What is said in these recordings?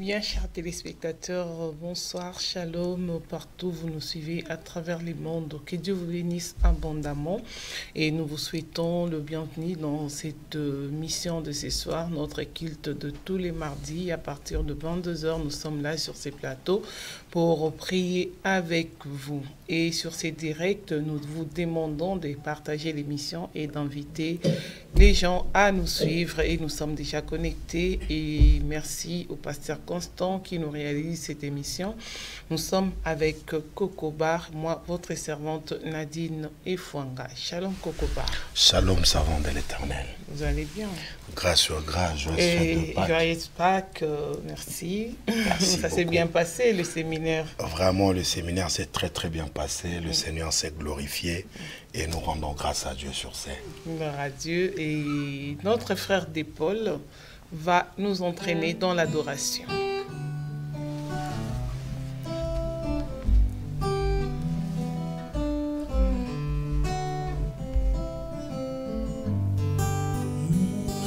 Bien, chers téléspectateurs, bonsoir, shalom, partout vous nous suivez à travers le monde. Que Dieu vous bénisse abondamment et nous vous souhaitons le bienvenu dans cette mission de ce soir, notre culte de tous les mardis à partir de 22h. Nous sommes là sur ces plateaux pour prier avec vous. Et sur ces directs, nous vous demandons de partager l'émission et d'inviter les gens à nous suivre. Et nous sommes déjà connectés. Et merci au pasteur Constant qui nous réalise cette émission. Nous sommes avec Coco Bar, moi, votre servante Nadine Efouanga. Shalom Coco Bar. Shalom, servant de l'Éternel. Vous allez bien? Grâce sur grâce, joyeuse fête de Pâques. Joyeuse Pâques, merci. Merci Ça s'est bien passé, le séminaire? Vraiment, le séminaire s'est très bien passé. Le Seigneur s'est glorifié et nous rendons grâce à Dieu sur ça. Gloire à Dieu. Et notre frère d'Épaule va nous entraîner dans l'adoration.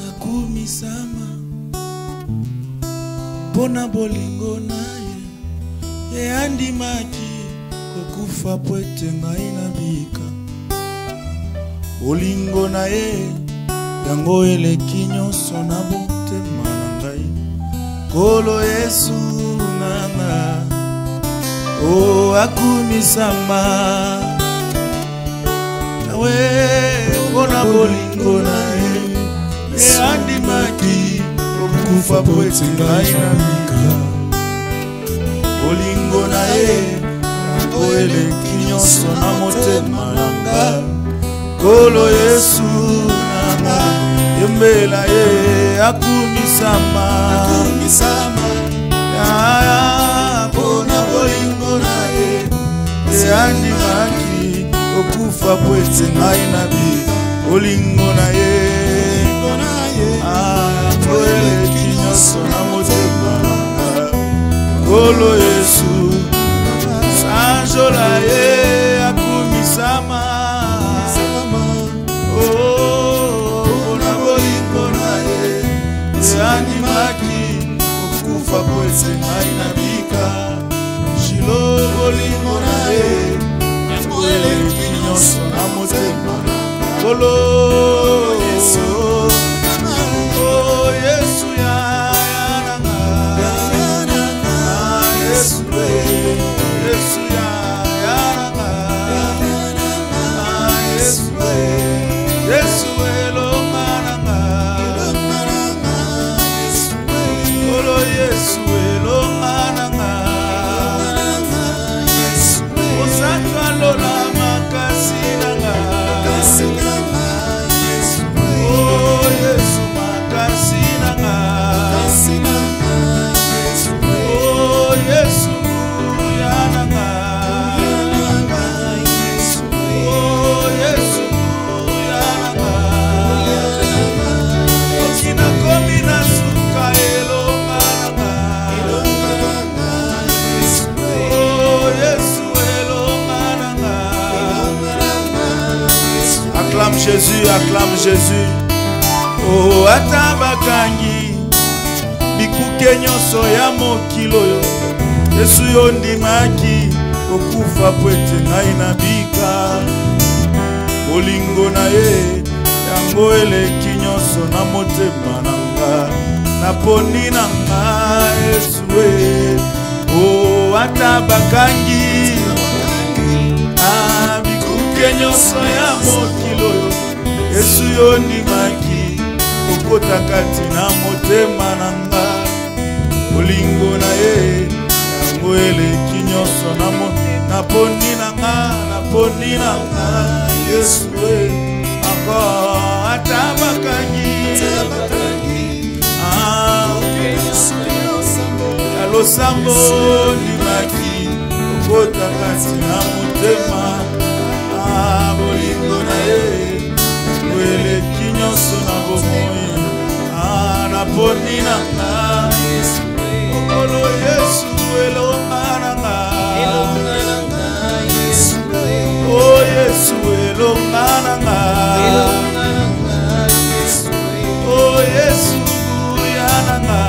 Akumisama pona bolingo na ye andimaki kokufa pwete ngai na bika bolingo na ye yango eleki nyonso na motema na ngai Kolo Yesu nanga o akumisama nawe pona bolingo na ye andimaki okufa pwete ngai na bika bolingo na ye yango eleki nyonso na motema na ngai Kolo Yesu nanga yembela ye akumisama ya pona bolingo na ye andimaki okufa pwete ngai na bika bolingo na ye eleki nyonso na motema na ngai Kolo Yesu sanjola ye akumisama na bolingo na ye andimaki okufa pwete ngai na bika shilo bolingo na ye yango eleki nyonso na motema Kolo Yesu acclame Jésus oh atabakangi bikuke nyonso ya mokili oyo Yesu yo ndimaki okufa pwete ngai na bika bolingo na ye yango eleki nyonso na motema na nga naponi na nga Yesu oh atabakangi bikuke nyonso ya mokili oyo Yesu yo ndimaki okota kati na motema na nga bolingo na ye yango eleki nyonso naponi na nga Yesu encore atabakangi losambo ndimaki okota kati na motema bolingo na ye eleki nyonso na bomoi naponi na nga Kolo Yesu elonga na nga o Yesu elonga na nga o Yesu ya na nga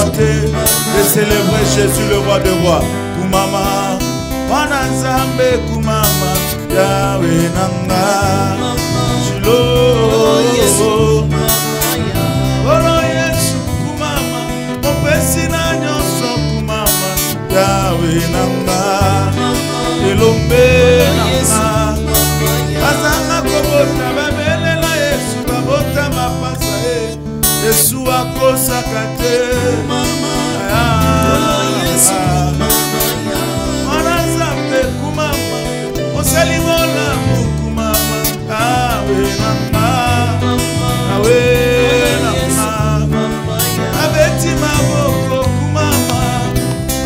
chanter et célébrer Jésus le roi de rois. Kumama, Wanazambe Kumama, Yahweh Nanga, Shilo, Olo Yesu Kumama, Opesina Nyoso Kumama, Yahweh Nanga, Elombe Nanga, Azanga Kobota, Babelela Yesu, Babota Mapasa, Yesu Akosaka te, Wanazambe Kumama, Osaliwola Kumama, Awe Nanga, Awe Nanga, Abeti Maboko Kumama,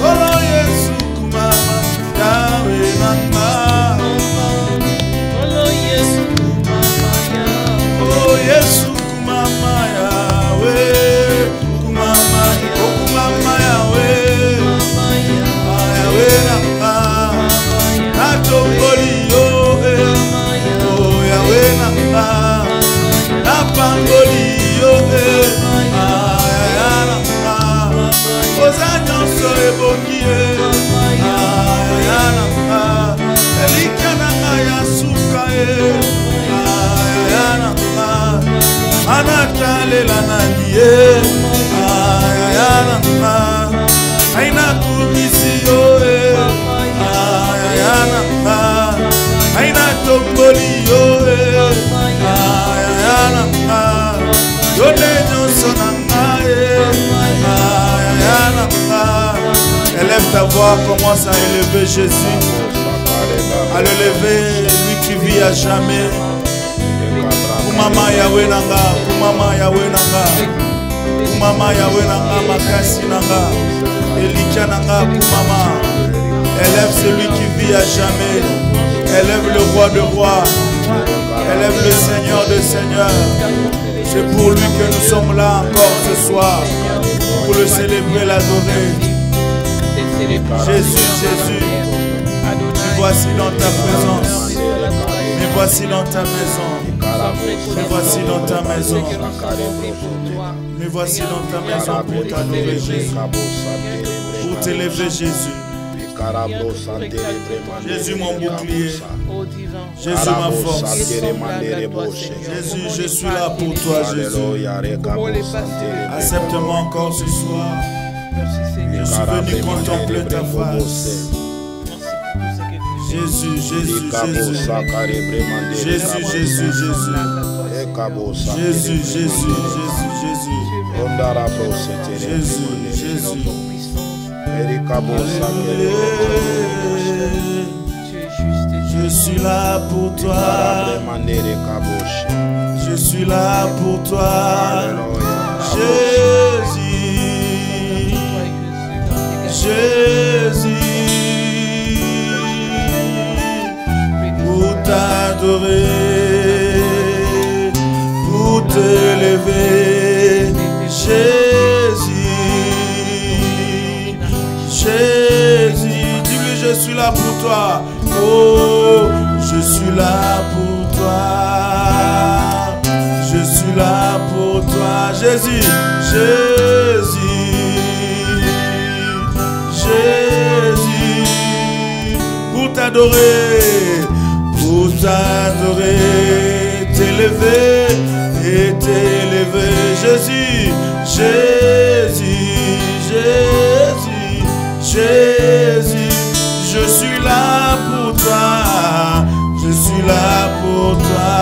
Olo Yesu Kumama, Awe Nanga, Olo Yesu Kumama, Oh Yesu Kumama, Yahweh, Kumama, Oh Kumama, Yahweh, Yahweh Nanga, Natongoli yo, Oh Yahweh Nanga, Napangoli yo, Yahweh Nanga, Ozanyoso ebongi, Yahweh Nanga, Elika Nanga yasuka, Yahweh Nanga, Anatalela naliye, Yahweh Nanga, Aina kumisi yo, Yahweh Nanga, Aina tomboli yo, Yahweh Nanga, Yole nyonso nanga, Yahweh Nanga. Élève ta voix, commence à élever Jésus, à le lever, lui qui vit à jamais. Kumama Yahweh Nanga, Kumama Yahweh Nanga, Kumama Yahweh Nanga, Makasi Nanga, Elika Nanga, Kumama. Élève celui qui vit à jamais. Élève le roi de rois. Élève le Seigneur de seigneurs. C'est pour lui que nous sommes là encore ce soir, pour le célébrer, l'adorer. Jésus, Jésus, me voici dans ta présence. Me voici dans ta maison. Me voici dans ta maison. Me voici dans ta maison pour t'adorer Jésus, pour t'élever Jésus. Jésus mon bouclier, Jésus ma force. Jésus, je suis là pour toi Jésus. Accepte-moi encore ce soir. Je suis venu contempler ta face. Jésus, Jésus, Jésus. Jésus, Jésus, Jésus. Jésus, Jésus, Jésus, Jésus. Jésus, Jésus. Je suis là pour toi. Je suis là pour toi. Jésus. Jésus. Pour t'adorer, pour t'élever. Jésus. Jésus, dis-lui je suis là pour toi. Oh, je suis là pour toi. Je suis là pour toi. Jésus, Jésus, Jésus, pour t'adorer, t'élever et t'élever. Jésus, Jésus, Jésus. Jésus, je suis là pour toi, je suis là pour toi,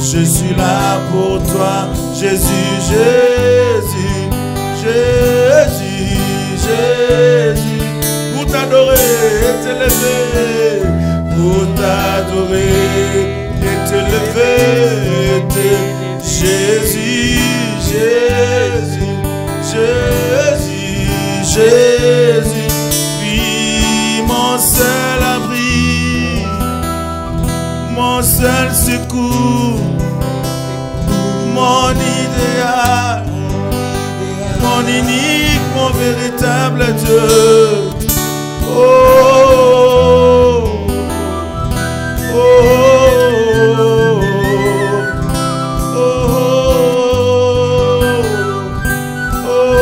je suis là pour toi, Jésus, Jésus, Jésus, Jésus, pour t'adorer et t'élever, pour t'adorer et t'élever, Jésus, Jésus, Jésus. Jésus, puis mon seul abri, mon seul secours, mon idéal, mon unique, mon véritable Dieu. Oh, oh, oh, oh, oh, oh.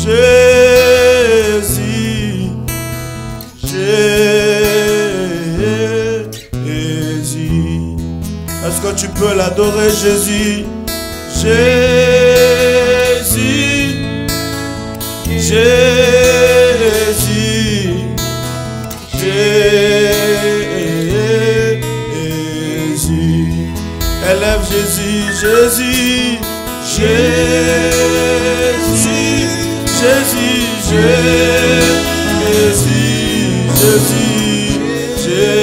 Jésus, Jésus. Est-ce que tu peux l'adorer, Jésus? Jésus, Jésus, Jésus. Élève Jésus, Jésus, Jésus, Jésus, Jésus, Jésus.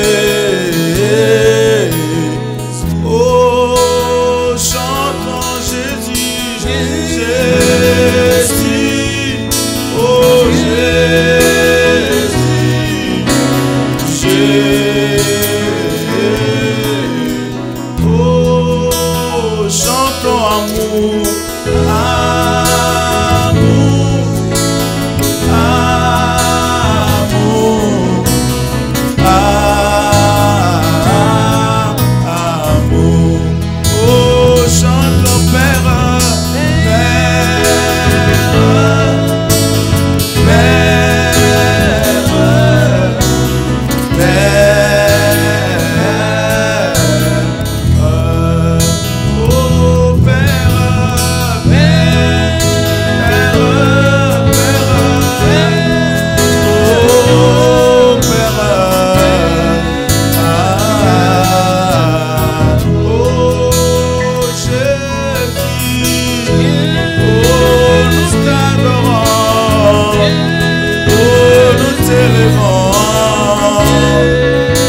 Oh, chantons Jésus, Jésus, oh Jésus, Jésus. Oh, chantons amour, amour, amour, amour. Oh, chantons Père,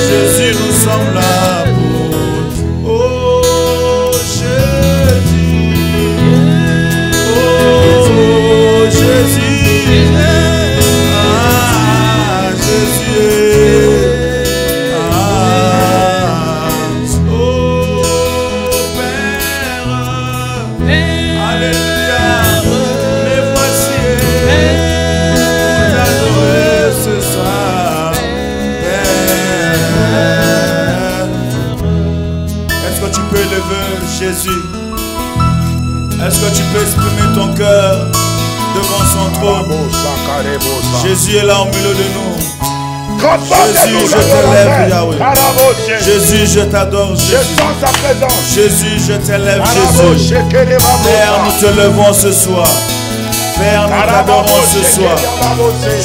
Jésus, nous sommes là pour. Oh Jésus, oh Jésus, ah Jésus, oh Père, alléluia, les voici pour t'adorer ce soir. Est-ce que tu peux élever Jésus? Est-ce que tu peux exprimer ton cœur devant son trône? Jésus est là au milieu de nous. Jésus, je t'élève, Yahweh. Jésus, je t'adore, Jésus. Jésus, je t'élève, Jésus. Père, nous te levons ce soir. Père, nous t'adorons ce soir.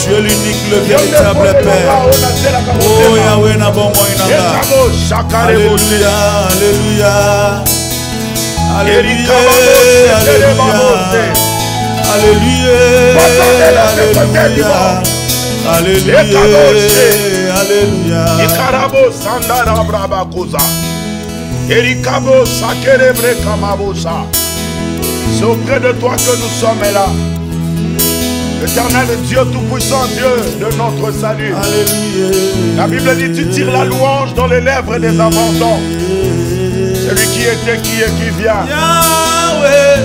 Tu es l'unique, le véritable Père. Oh Yahweh, Nabomoinanga. Alléluia, Alléluia. Alléluia, Alléluia. Alléluia, Alléluia. Alléluia, Alléluia. C'est auprès de toi que nous sommes là. L'éternel Dieu tout-puissant, Dieu de notre salut. Alléluia. La Bible dit, tu tires la louange dans les lèvres des abandons. Celui qui était, qui est, qui vient. Yahweh.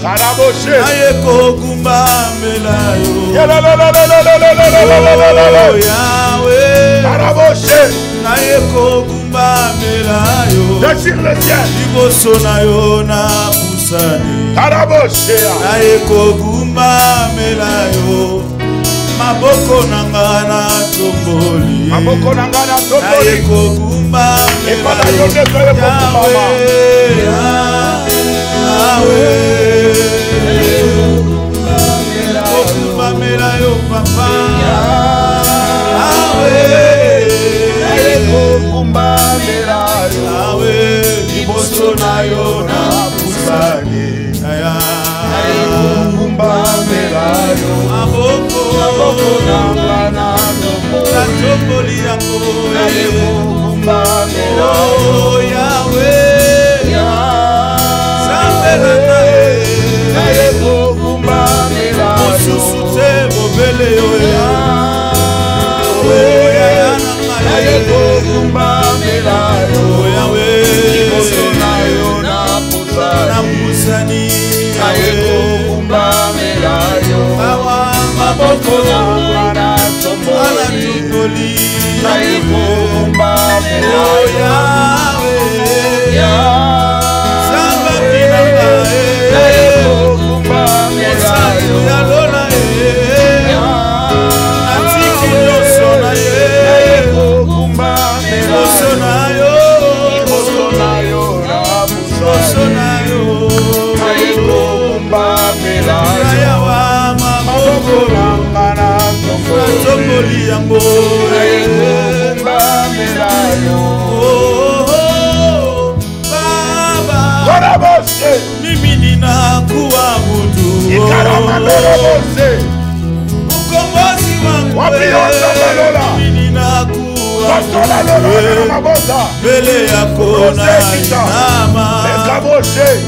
Karaboshe. Yahweh. Karaboshe. Déchire le ciel. Karaboshe. Maboko nangana tomboli. Maboko nangana tomboli. Epana yote toye kokumama. Yahweh. Kokumamela yo papa. Yahweh. Kokumamela yo. Yahweh. Liboso na yo na pusani. Kokumamela yo. Maboko nangana tomboli yango. Kokumamela yo. Oh Yahweh. Sambelana kokumamela yo. Mosusute bobele yo. Yahweh. Kokumamela yo. Yahweh. Liboso na yo na pusani. Kokumamela yo. Maboko nangana tomboli. Kokumamela Oh yo. Yahweh. Kokumamela yo. pamboli yango Baba mimi ninakuwa mutu ukombozi wangu mimi ninakuwa mutu mbele yako na inama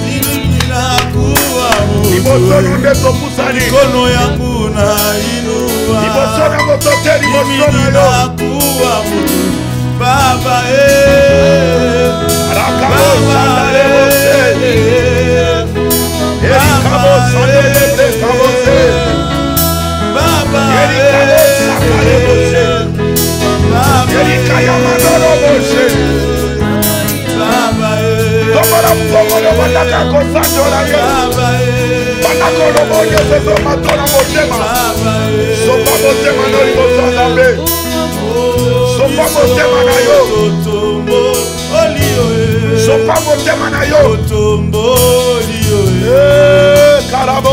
mimi ninakuwa mutu mikono yangu na inua mimi ninakuwa mutu Baba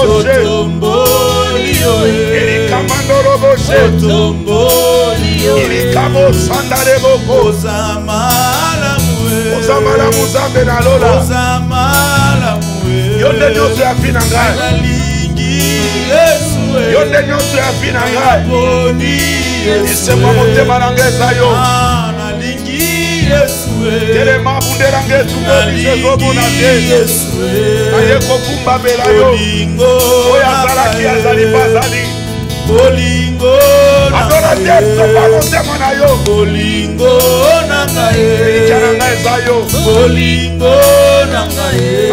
Bolingo Bolingo nangaye Bolingo nangaye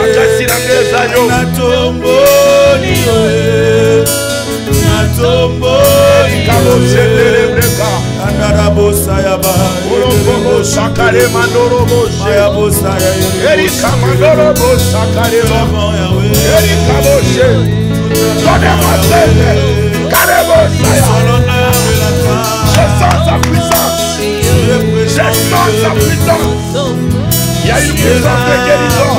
Natomboli Andarabosa ya ba Shakare mandoro ya bosa ya Erika mandoro shakare ya Erika boshe Kone masete je sens sa puissance. Je sens sa puissance. Il y a une puissance de guérison.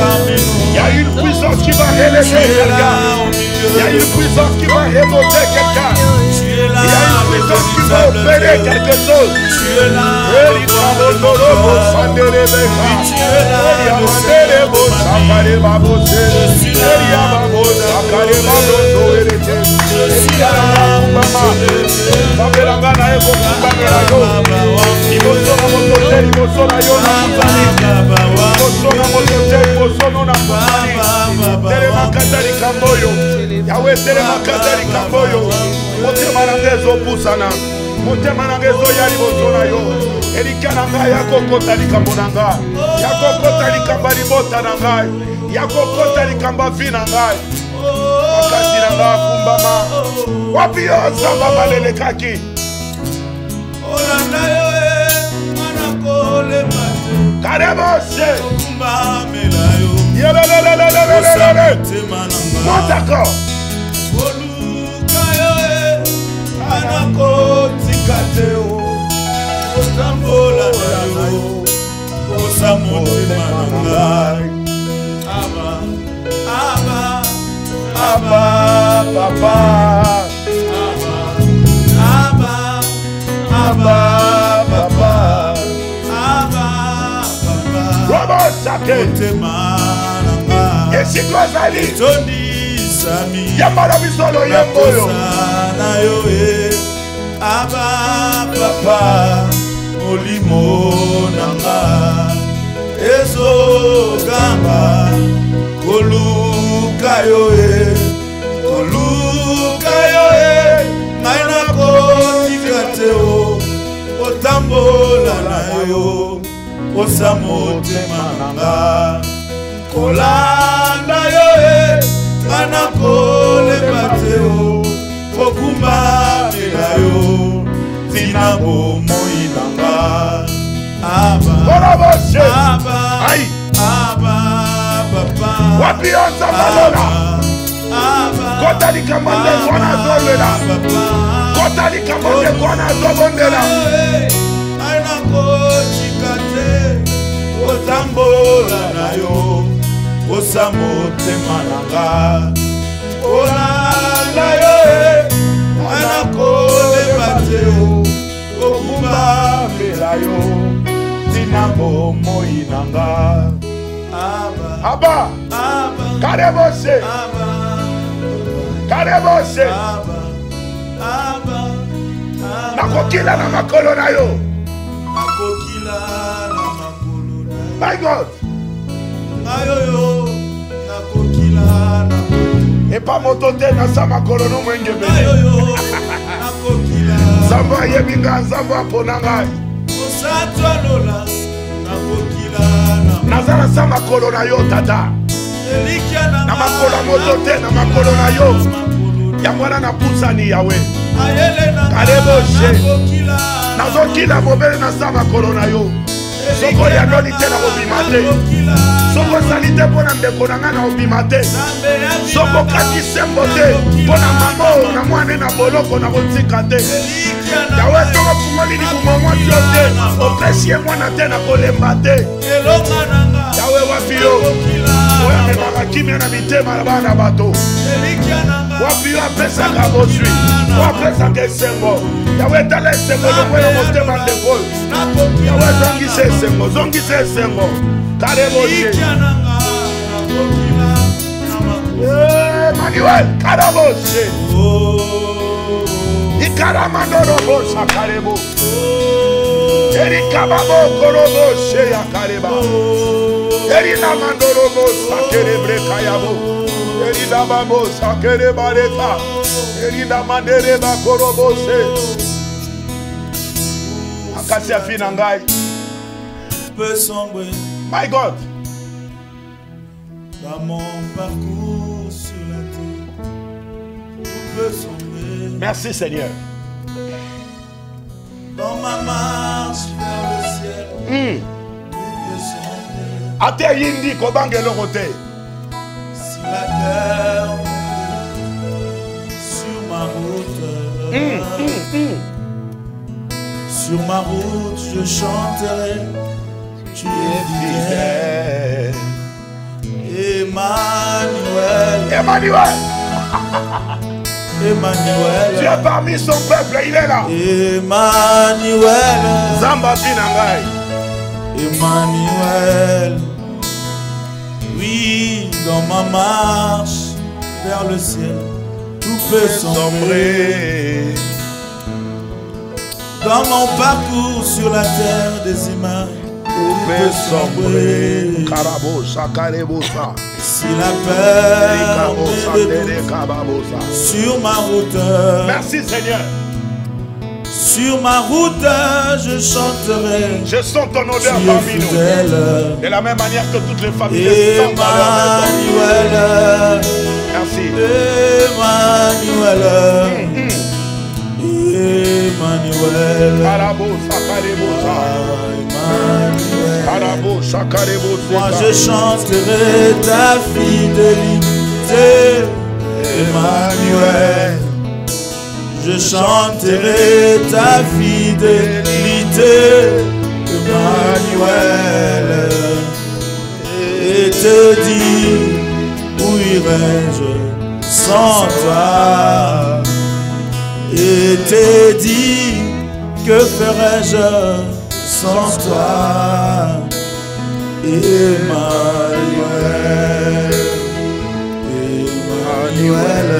Il y a une puissance qui va élever quelqu'un. Il y a une puissance qui va remonter quelqu'un. Il y a une puissance qui va opérer quelque chose. Tu es là. Ola na yo, anakole bateo. Abba. Karebose. Karebose. Nakokila na makolo na yo. My God. Et pas motote na sa makolo no mwenge bele. Zamba yebinga zamba ponanga. Nazara sa makolo na yo tata. Na makolo motote na makolo na yo. Yamwana na pusani yawe. Kareboshe. Nazokila mobele na sa makolo na yo. Soko ya noni te na obimate. Soko salite pona ndeko na nga na obimate. Soko kati sembo te pona mamo na mwane na boloko na kotika te. Yawe soko fungoli ni kumomwa te. Opesie mwana te na kolemba te. Yawe wapio. Oya memaka kimia na mitema na bana bato. Wapio apesa kabosui. Wapesa kesembo. Yawe tale sembo lokwela motema ndeko. Yawe zongise sembo. Kareboshe. Emmanuel, Karaboshe. Ikaramandorobosha Karebo. Erikababo Koroboshe ya Kareba. Erina Mandorobosha Kerebre Kayabo. Erina Babosa Kerebareta. Erina Mandereba Koroboshe. Akasia Finangai. My God. Dans mon parcours sur la terre, tout peut sombrer. Merci Seigneur. Dans ma marche vers le ciel, tout peut sombrer. Ate yindi kobangelo kote. Si la terre sur ma route, sur ma route, je chanterai. Tu es fidèle. Emmanuel. Emmanuel. Emmanuel. Tu es parmi son peuple, il est là. Emmanuel. Zamba Pinangai. Emmanuel. Oui, dans ma marche vers le ciel, tout peut sombrer. Dans mon parcours sur la terre des humains, tout peut sombrer. Si la peur sur ma route, merci Seigneur. Sur ma route, je chanterai. Je sens ton odeur parmi nous. De la même manière que toutes les familles sentent Emmanuel. Merci. Emmanuel. Emmanuel. Moi je chanterai ta fidélité, Emmanuel. Je chanterai ta fidélité, Emmanuel. Et te dis, où irai-je sans toi? Et te dis, que ferais-je sans toi? Emmanuel, Emmanuel,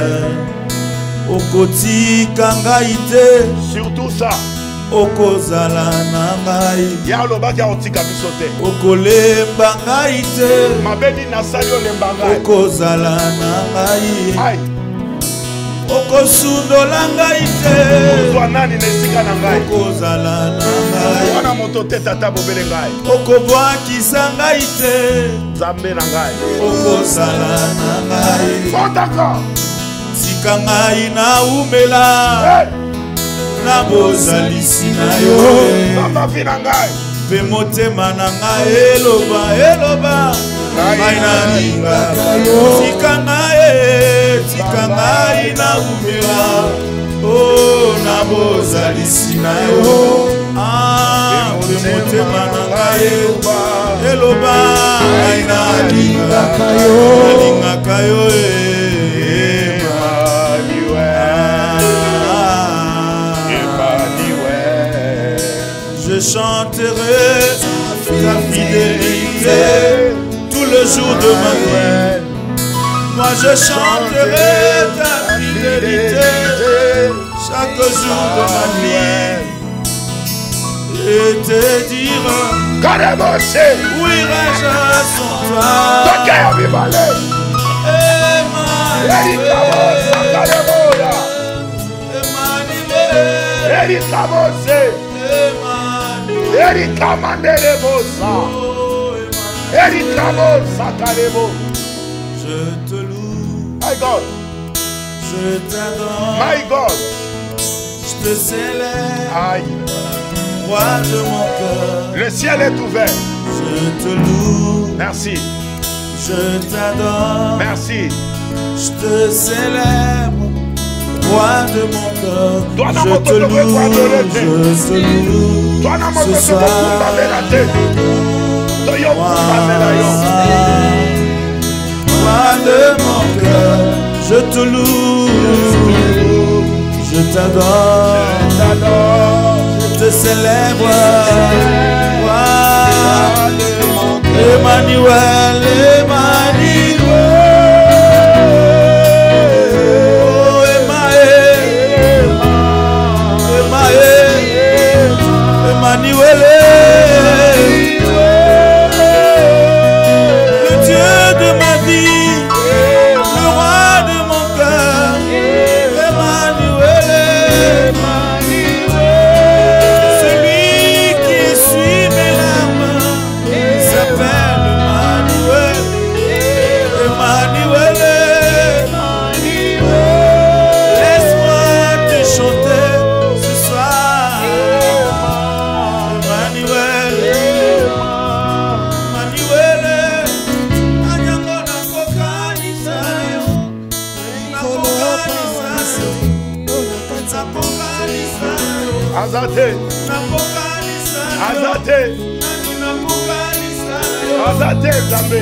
okoti kangaite, surtout ça. Okozala nangai, ya lobaki otika bisote. Okolemba ngaite, mabeni nasali olemba ngai. Okozala nangai, ai. Okosundola ngaite, ozwa nani na esika na ngai. Okozala nangai, wana moto te tata bobele ngai. Okobwakisa ngaite, Nzambe na ngai. Okozala nangai, Fondaka tika ngai na umela, na bozalisi na yo, Baba vina ngai. Pe motema na ngai eloba, eloba, ngai na lingaka yo. Tika ngai na umela, oh na bozalisi na yo. Pe motema na ngai eloba, ngai na lingaka yo, lingaka yo. Je chanterai ta fidélité tout le jour de ma vie. Moi je chanterai ta fidélité chaque jour de ma vie. Et te dire, où irai-je sans toi? Je te loue, My God, je t'adore, my God, je te célèbre, aïe, roi de mon cœur. le ciel est ouvert. Je te loue, Merci, je t'adore, merci. je te célèbre, roi de mon cœur. Toi, Je te loue ce soir, roi de mon cœur. Je te loue, je t'adore, je te célèbre, roi de mon cœur. Emmanuel, Emmanuel. Emmanuel, le Dieu de ma vie, le roi de mon cœur. Emmanuel, celui qui essuie mes larmes s'appelle Emmanuel. Emmanuel, laisse-moi te chanter ce soir. Azate, Azate, Azate, Zambe.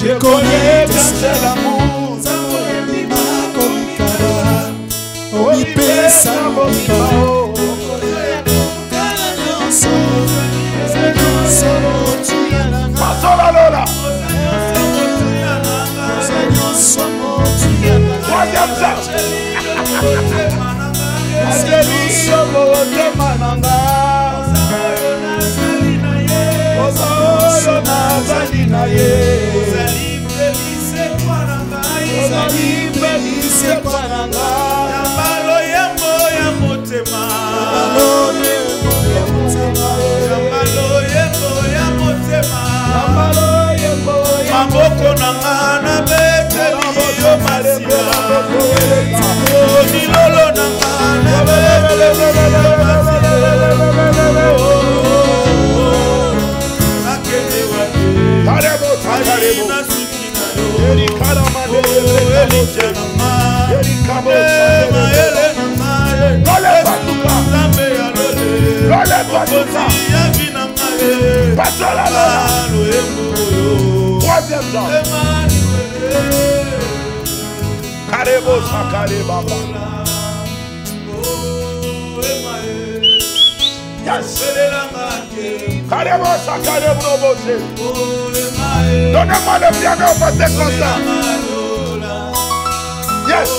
Je connais bien l'amour, Donnez-moi le piano, passez comme ça. Yes.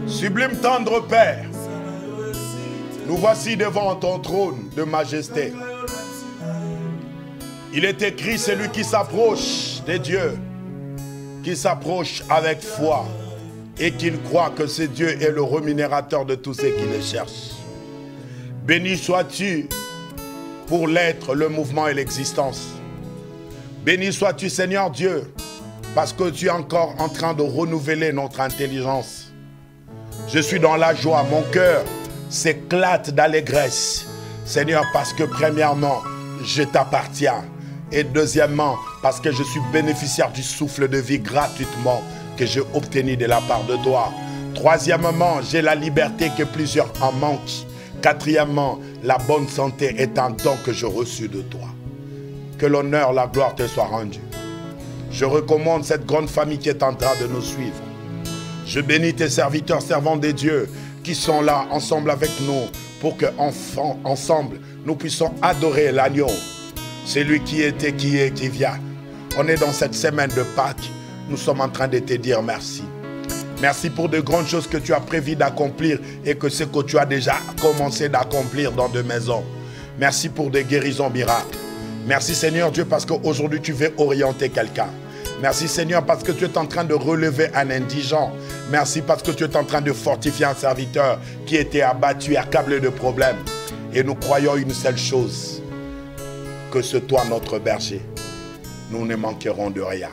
Sublime tendre Père, nous voici devant ton trône de majesté. Il est écrit, celui qui s'approche des dieux, qui s'approche avec foi et qu'il croit que ce Dieu est le rémunérateur de tous ceux qui le cherchent. Béni sois-tu pour l'être, le mouvement et l'existence. Béni sois-tu Seigneur Dieu, parce que tu es encore en train de renouveler notre intelligence. Je suis dans la joie, mon cœur s'éclate d'allégresse. Seigneur, parce que premièrement, je t'appartiens. Et deuxièmement, parce que je suis bénéficiaire du souffle de vie gratuitement que j'ai obtenu de la part de toi. Troisièmement, j'ai la liberté que plusieurs en manquent. Quatrièmement, la bonne santé est un don que j'ai reçu de toi. Que l'honneur, la gloire te soit rendue. Je recommande cette grande famille qui est en train de nous suivre. Je bénis tes serviteurs, servants des dieux, qui sont là ensemble avec nous pour que ensemble nous puissions adorer l'agneau. C'est lui qui était, qui est, qui vient. On est dans cette semaine de Pâques. Nous sommes en train de te dire merci. Merci pour de grandes choses que tu as prévu d'accomplir et que ce que tu as déjà commencé d'accomplir dans de maisons. Merci pour des guérisons miracles. Merci Seigneur Dieu parce qu'aujourd'hui tu veux orienter quelqu'un. Merci Seigneur parce que tu es en train de relever un indigent. Merci parce que tu es en train de fortifier un serviteur qui était abattu, accablé de problèmes. Et nous croyons une seule chose, que c'est toi notre berger. Nous ne manquerons de rien.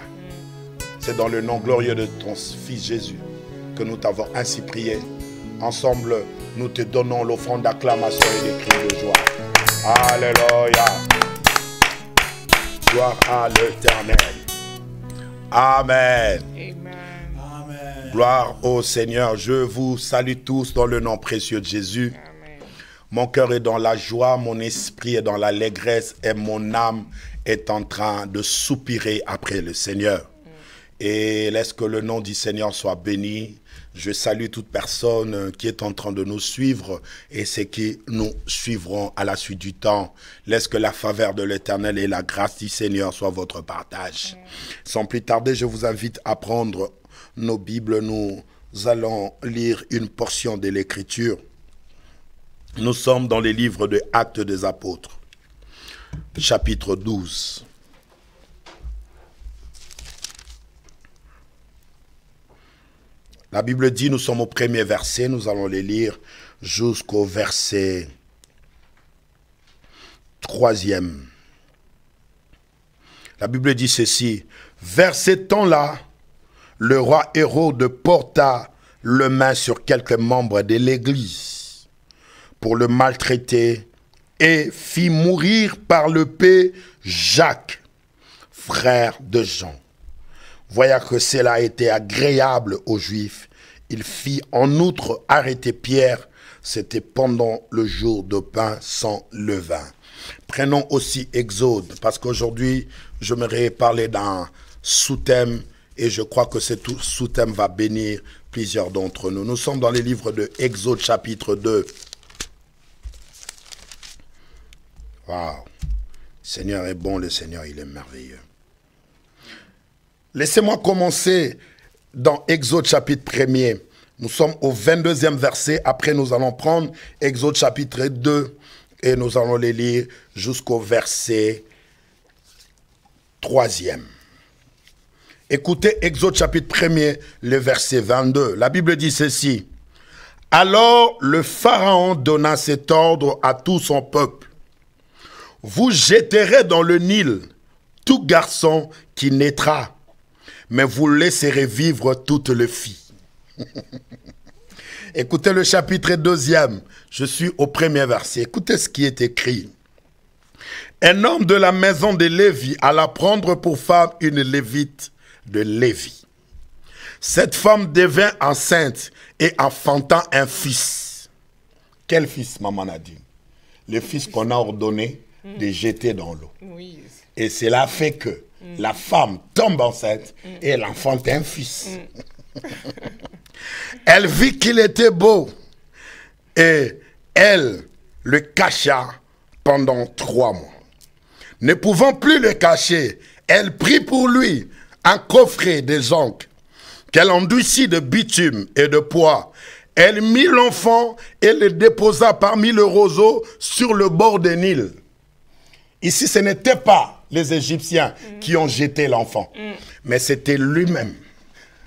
C'est dans le nom glorieux de ton Fils Jésus que nous t'avons ainsi prié. Ensemble, nous te donnons l'offrande d'acclamation et des cris de joie. Alléluia. Gloire à l'Éternel. Amen. Amen. Gloire au Seigneur. Je vous salue tous dans le nom précieux de Jésus. Amen. Mon cœur est dans la joie, mon esprit est dans l'allégresse et mon âme est en train de soupirer après le Seigneur. Et laisse que le nom du Seigneur soit béni. Je salue toute personne qui est en train de nous suivre et ceux qui nous suivront à la suite du temps. Laisse que la faveur de l'Éternel et la grâce du Seigneur soient votre partage. Sans plus tarder, je vous invite à prendre nos Bibles. Nous allons lire une portion de l'Écriture. Nous sommes dans les livres de Actes des Apôtres, chapitre 12. La Bible dit, nous sommes au premier verset, nous allons les lire jusqu'au verset 3e. La Bible dit ceci, vers ces temps-là, le roi Hérode porta le main sur quelques membres de l'Église pour le maltraiter et fit mourir par l'épée Jacques, frère de Jean. Voyant que cela était agréable aux Juifs, il fit en outre arrêter Pierre, c'était pendant le jour de pain sans levain. Prenons aussi Exode, parce qu'aujourd'hui, j'aimerais parler d'un sous-thème, et je crois que ce sous-thème va bénir plusieurs d'entre nous. Nous sommes dans les livres de Exode chapitre 2. Waouh! Le Seigneur est bon, le Seigneur, il est merveilleux. Laissez-moi commencer dans Exode chapitre 1er. Nous sommes au 22e verset. Après, nous allons prendre Exode chapitre 2 et nous allons les lire jusqu'au verset 3e. Écoutez Exode chapitre 1er, le verset 22. La Bible dit ceci. Alors le Pharaon donna cet ordre à tout son peuple. Vous jetterez dans le Nil tout garçon qui naîtra, mais vous laisserez vivre toutes les filles. Écoutez le chapitre 2e, je suis au 1er verset. Écoutez ce qui est écrit. Un homme de la maison de Lévi alla prendre pour femme une Lévite de Lévi. Cette femme devint enceinte et enfanta un fils. Quel fils, maman a dit? Le fils qu'on a ordonné de jeter dans l'eau. Oui. Et cela fait que la femme tombe enceinte et elle enfante un fils. Elle vit qu'il était beau et elle le cacha pendant 3 mois. Ne pouvant plus le cacher, elle prit pour lui un coffret des oncles qu'elle endurcit de bitume et de poids. Elle mit l'enfant et le déposa parmi le roseau sur le bord du Nil. Ici, ce n'était pas les Égyptiens qui ont jeté l'enfant, mais c'était lui-même.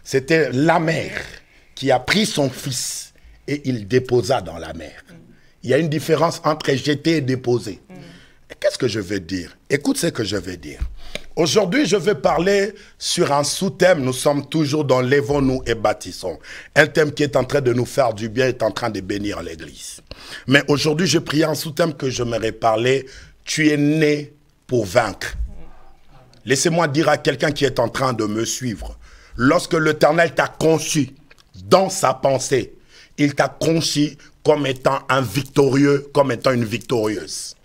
C'était la mère qui a pris son fils et il déposa dans la mer. Il y a une différence entre jeter et déposer. Qu'est-ce que je veux dire? Écoute ce que je veux dire. Aujourd'hui, je vais parler sur un sous-thème. Nous sommes toujours dans Lèvons-nous et bâtissons. Un thème qui est en train de nous faire du bien, est en train de bénir l'Église. Mais aujourd'hui, je prie un sous-thème que j'aimerais parler. Tu es né pour vaincre. Laissez-moi dire à quelqu'un qui est en train de me suivre. Lorsque l'Éternel t'a conçu dans sa pensée, il t'a conçu comme étant un victorieux, comme étant une victorieuse.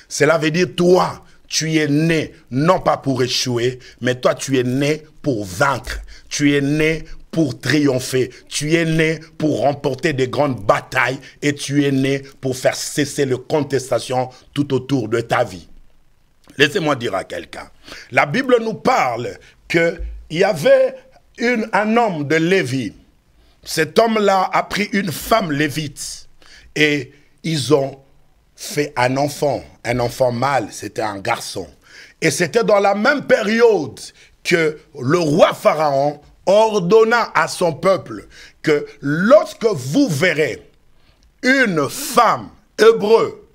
Cela veut dire, toi, tu es né non pas pour échouer, mais toi, tu es né pour vaincre. Tu es né pour triompher. Tu es né pour remporter des grandes batailles et tu es né pour faire cesser les contestations tout autour de ta vie. Laissez-moi dire à quelqu'un. La Bible nous parle qu'il y avait un homme de Lévi. Cet homme-là a pris une femme lévite et ils ont fait un enfant mâle, c'était un garçon. Et c'était dans la même période que le roi Pharaon ordonna à son peuple que lorsque vous verrez une femme hébreu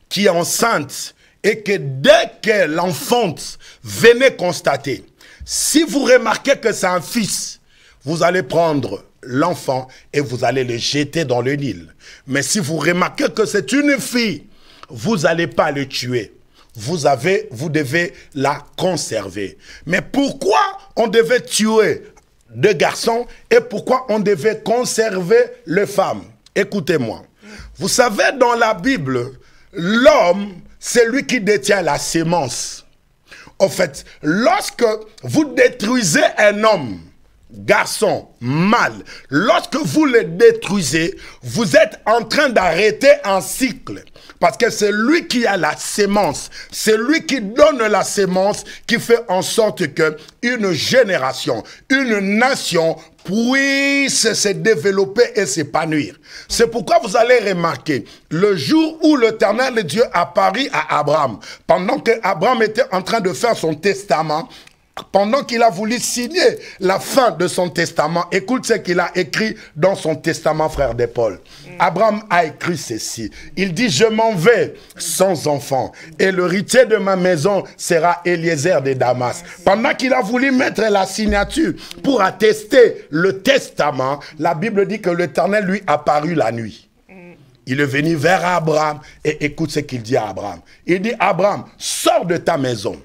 qui est enceinte et que dès qu'elle enfante, venez constater. Si vous remarquez que c'est un fils, vous allez prendre l'enfant et vous allez le jeter dans le Nil. Mais si vous remarquez que c'est une fille, vous n'allez pas le tuer. Vous devez la conserver. Mais pourquoi on devait tuer 2 garçons et pourquoi on devait conserver les femmes? Écoutez-moi. Vous savez, dans la Bible, l'homme, c'est lui qui détient la sémence. En fait, lorsque vous détruisez un homme, garçon, mâle, lorsque vous le détruisez, vous êtes en train d'arrêter un cycle. Parce que c'est lui qui a la sémence. C'est lui qui donne la sémence qui fait en sorte que une génération, une nation puisse se développer et s'épanouir. C'est pourquoi vous allez remarquer, le jour où l'Éternel Dieu apparut à Abraham, pendant que Abraham était en train de faire son testament, pendant qu'il a voulu signer la fin de son testament, écoute ce qu'il a écrit dans son testament, frère de Paul. Abraham a écrit ceci. Il dit, je m'en vais sans enfant et l'héritier de ma maison sera Eliezer de Damas. Pendant qu'il a voulu mettre la signature pour attester le testament, la Bible dit que l'Éternel lui apparut la nuit. Il est venu vers Abraham et écoute ce qu'il dit à Abraham. Il dit, Abraham, sors de ta maison.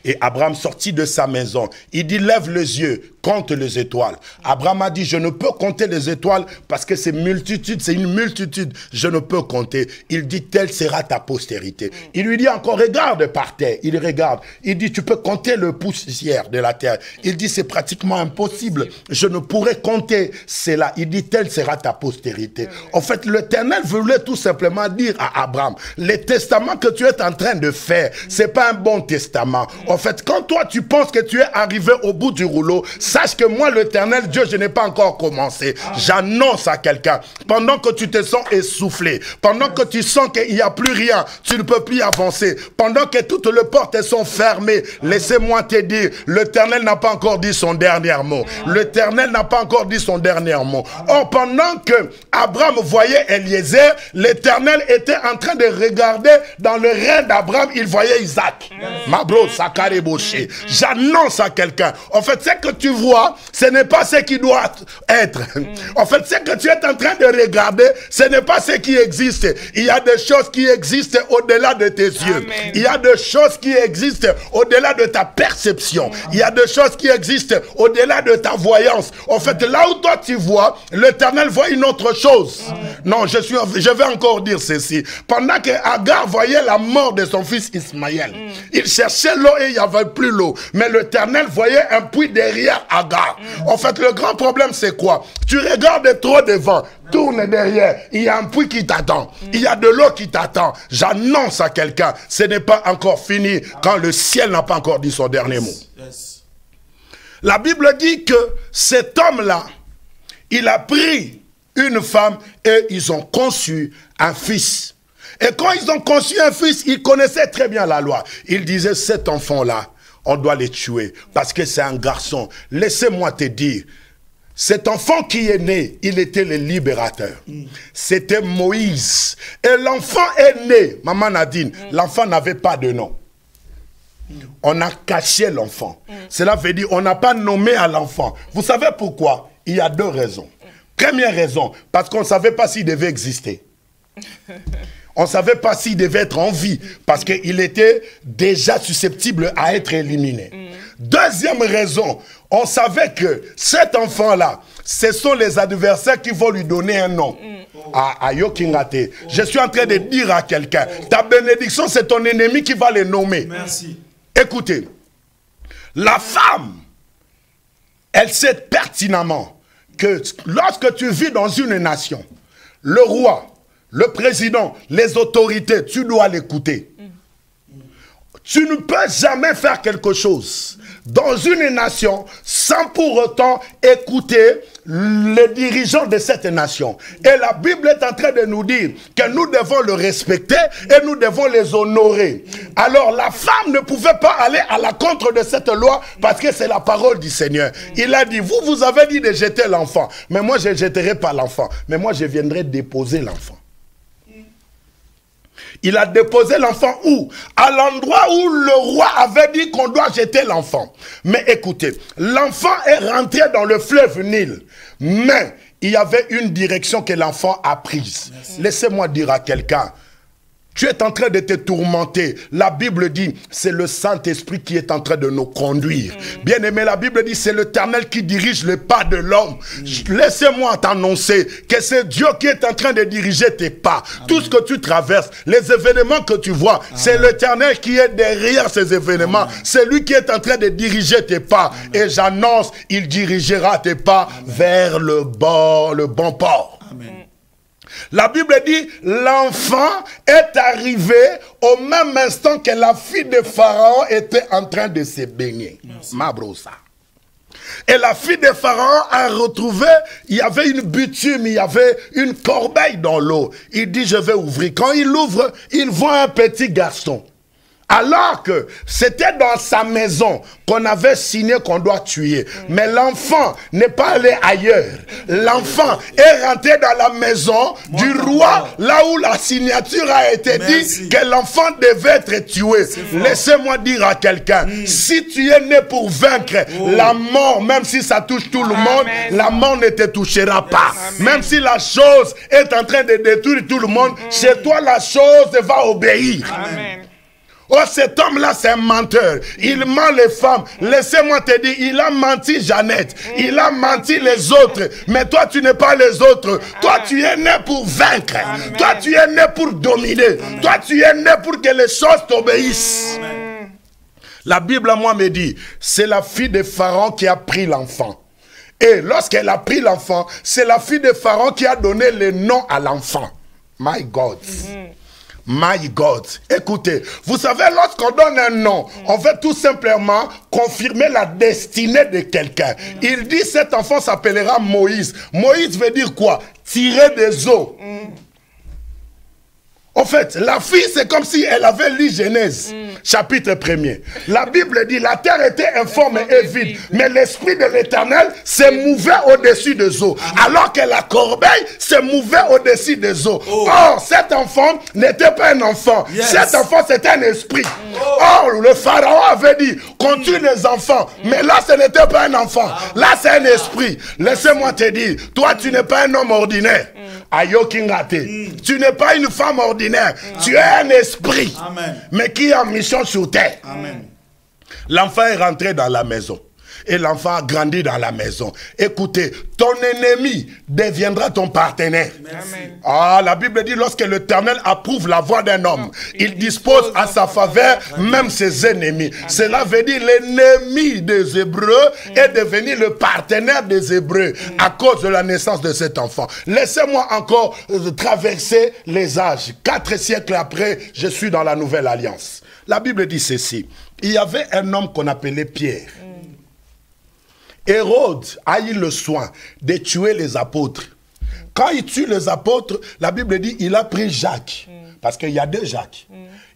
Et Abraham sortit de sa maison. Il dit, lève les yeux, compte les étoiles. Abraham a dit, je ne peux compter les étoiles parce que c'est multitude, c'est une multitude. Je ne peux compter. Il dit, telle sera ta postérité. Il lui dit encore, regarde par terre. Il regarde. Il dit, tu peux compter le poussière de la terre. Il dit, c'est pratiquement impossible. Je ne pourrais compter cela. Il dit, telle sera ta postérité. En fait, l'Éternel voulait tout simplement dire à Abraham, les testaments que tu es en train de faire, c'est pas un bon testament. En fait, quand toi tu penses que tu es arrivé au bout du rouleau, sache que moi, l'Éternel Dieu, je n'ai pas encore commencé. J'annonce à quelqu'un, pendant que tu te sens essoufflé, pendant que tu sens qu'il n'y a plus rien, tu ne peux plus avancer, pendant que toutes les portes sont fermées, laissez-moi te dire, l'Éternel n'a pas encore dit son dernier mot. L'Éternel n'a pas encore dit son dernier mot. Or, pendant que Abraham voyait Eliezer, l'Éternel était en train de regarder dans le règne d'Abraham, il voyait Isaac. Mabro, Sakareboché. J'annonce à quelqu'un. En fait, ce que tu vois, ce n'est pas ce qui doit être. En fait, ce que tu es en train de regarder, ce n'est pas ce qui existe. Il y a des choses qui existent au-delà de tes yeux. Amen. Il y a des choses qui existent au-delà de ta perception. Il y a des choses qui existent au-delà de ta voyance. En fait, là où toi tu vois, l'Éternel voit une autre chose. Non, je vais encore dire ceci. Pendant que Agar voyait la mort de son fils Ismaël, il cherchait l'eau et il n'y avait plus l'eau. Mais l'Éternel voyait un puits derrière Agar. En fait, le grand problème, c'est quoi? Tu regardes trop devant, tourne derrière, il y a un puits qui t'attend. Il y a de l'eau qui t'attend. J'annonce à quelqu'un, ce n'est pas encore fini quand le ciel n'a pas encore dit son dernier mot. La Bible dit que cet homme-là, il a pris une femme et ils ont conçu un fils. Et quand ils ont conçu un fils, ils connaissaient très bien la loi. Ils disaient, cet enfant-là, on doit le tuer parce que c'est un garçon. Laissez-moi te dire, cet enfant qui est né, il était le libérateur. C'était Moïse. Et l'enfant est né, Maman Nadine, l'enfant n'avait pas de nom. On a caché l'enfant. Cela veut dire on n'a pas nommé à l'enfant. Vous savez pourquoi? Il y a deux raisons. Première raison, parce qu'on ne savait pas s'il devait exister. On ne savait pas s'il devait être en vie, parce qu'il était déjà susceptible à être éliminé. Deuxième raison, on savait que cet enfant-là, ce sont les adversaires qui vont lui donner un nom. À Yokingate. Je suis en train de dire à quelqu'un, ta bénédiction, c'est ton ennemi qui va le nommer. Merci. Écoutez, la femme, elle sait pertinemment que lorsque tu vis dans une nation, le roi, le président, les autorités, tu dois l'écouter. Tu ne peux jamais faire quelque chose dans une nation sans pour autant écouter les dirigeants de cette nation. Et la Bible est en train de nous dire que nous devons le respecter et nous devons les honorer. Alors la femme ne pouvait pas aller à la contre de cette loi parce que c'est la parole du Seigneur. Il a dit, vous avez dit de jeter l'enfant, mais moi je ne jetterai pas l'enfant, mais moi je viendrai déposer l'enfant. Il a déposé l'enfant où? À l'endroit où le roi avait dit qu'on doit jeter l'enfant. Mais écoutez, l'enfant est rentré dans le fleuve Nil. Mais il y avait une direction que l'enfant a prise. Laissez-moi dire à quelqu'un, tu es en train de te tourmenter. La Bible dit, c'est le Saint-Esprit qui est en train de nous conduire. Bien aimé, la Bible dit, c'est l'Éternel qui dirige les pas de l'homme. Laissez-moi t'annoncer que c'est Dieu qui est en train de diriger tes pas. Amen. Tout ce que tu traverses, les événements que tu vois, c'est l'Éternel qui est derrière ces événements. C'est lui qui est en train de diriger tes pas. Amen. Et j'annonce, il dirigera tes pas vers le bon port. Amen. La Bible dit, l'enfant est arrivé au même instant que la fille de Pharaon était en train de se baigner. Mabrosa. Et la fille de Pharaon a retrouvé, il y avait une bitume, il y avait une corbeille dans l'eau. Il dit, je vais ouvrir. Quand il ouvre, il voit un petit garçon. Alors que c'était dans sa maison qu'on avait signé qu'on doit tuer. Mais l'enfant n'est pas allé ailleurs. L'enfant est rentré dans la maison du roi, là où la signature a été dit que l'enfant devait être tué. Laissez-moi dire à quelqu'un, si tu es né pour vaincre la mort, même si ça touche tout le monde, la mort ne te touchera pas. Même si la chose est en train de détruire tout le monde, chez toi la chose va obéir. Amen. Oh, cet homme-là, c'est un menteur. Il ment les femmes. Laissez-moi te dire, il a menti Jeannette. Il a menti les autres. Mais toi, tu n'es pas les autres. Toi, tu es né pour vaincre. Toi, tu es né pour dominer. Toi, tu es né pour que les choses t'obéissent. La Bible, à moi, me dit, c'est la fille de Pharaon qui a pris l'enfant. Et lorsqu'elle a pris l'enfant, c'est la fille de Pharaon qui a donné le nom à l'enfant. My God. My God. Écoutez, vous savez, lorsqu'on donne un nom, on veut tout simplement confirmer la destinée de quelqu'un. Il dit, cet enfant s'appellera Moïse. Moïse veut dire quoi? Tirer des eaux. En fait, la fille, c'est comme si elle avait lu Genèse, chapitre 1er. La Bible dit, la terre était informe et vide, mais l'esprit de l'Éternel se mouvait au-dessus des eaux, alors que la corbeille se mouvait au-dessus des eaux. Or, cet enfant n'était pas un enfant. Cet enfant, c'était un esprit. Or, le pharaon avait dit, qu'on tue les enfants. Mais là, ce n'était pas un enfant. Là, c'est un esprit. Laissez-moi te dire, toi, tu n'es pas un homme ordinaire. Ayokingate. Tu n'es pas une femme ordinaire. Tu es un esprit. Amen. Mais qui est en mission sur terre. L'enfant est rentré dans la maison. Et l'enfant a grandi dans la maison. Écoutez, ton ennemi deviendra ton partenaire. Amen. Ah, la Bible dit, lorsque l'Éternel approuve la voix d'un homme, il dispose à sa faveur même ses ennemis. Cela veut dire l'ennemi des Hébreux est devenu le partenaire des Hébreux à cause de la naissance de cet enfant. Laissez-moi encore traverser les âges. 4 siècles après, je suis dans la Nouvelle Alliance. La Bible dit ceci. Il y avait un homme qu'on appelait Pierre. Hérode a eu le soin de tuer les apôtres. Quand il tue les apôtres, la Bible dit il a pris Jacques. Parce qu'il y a 2 Jacques.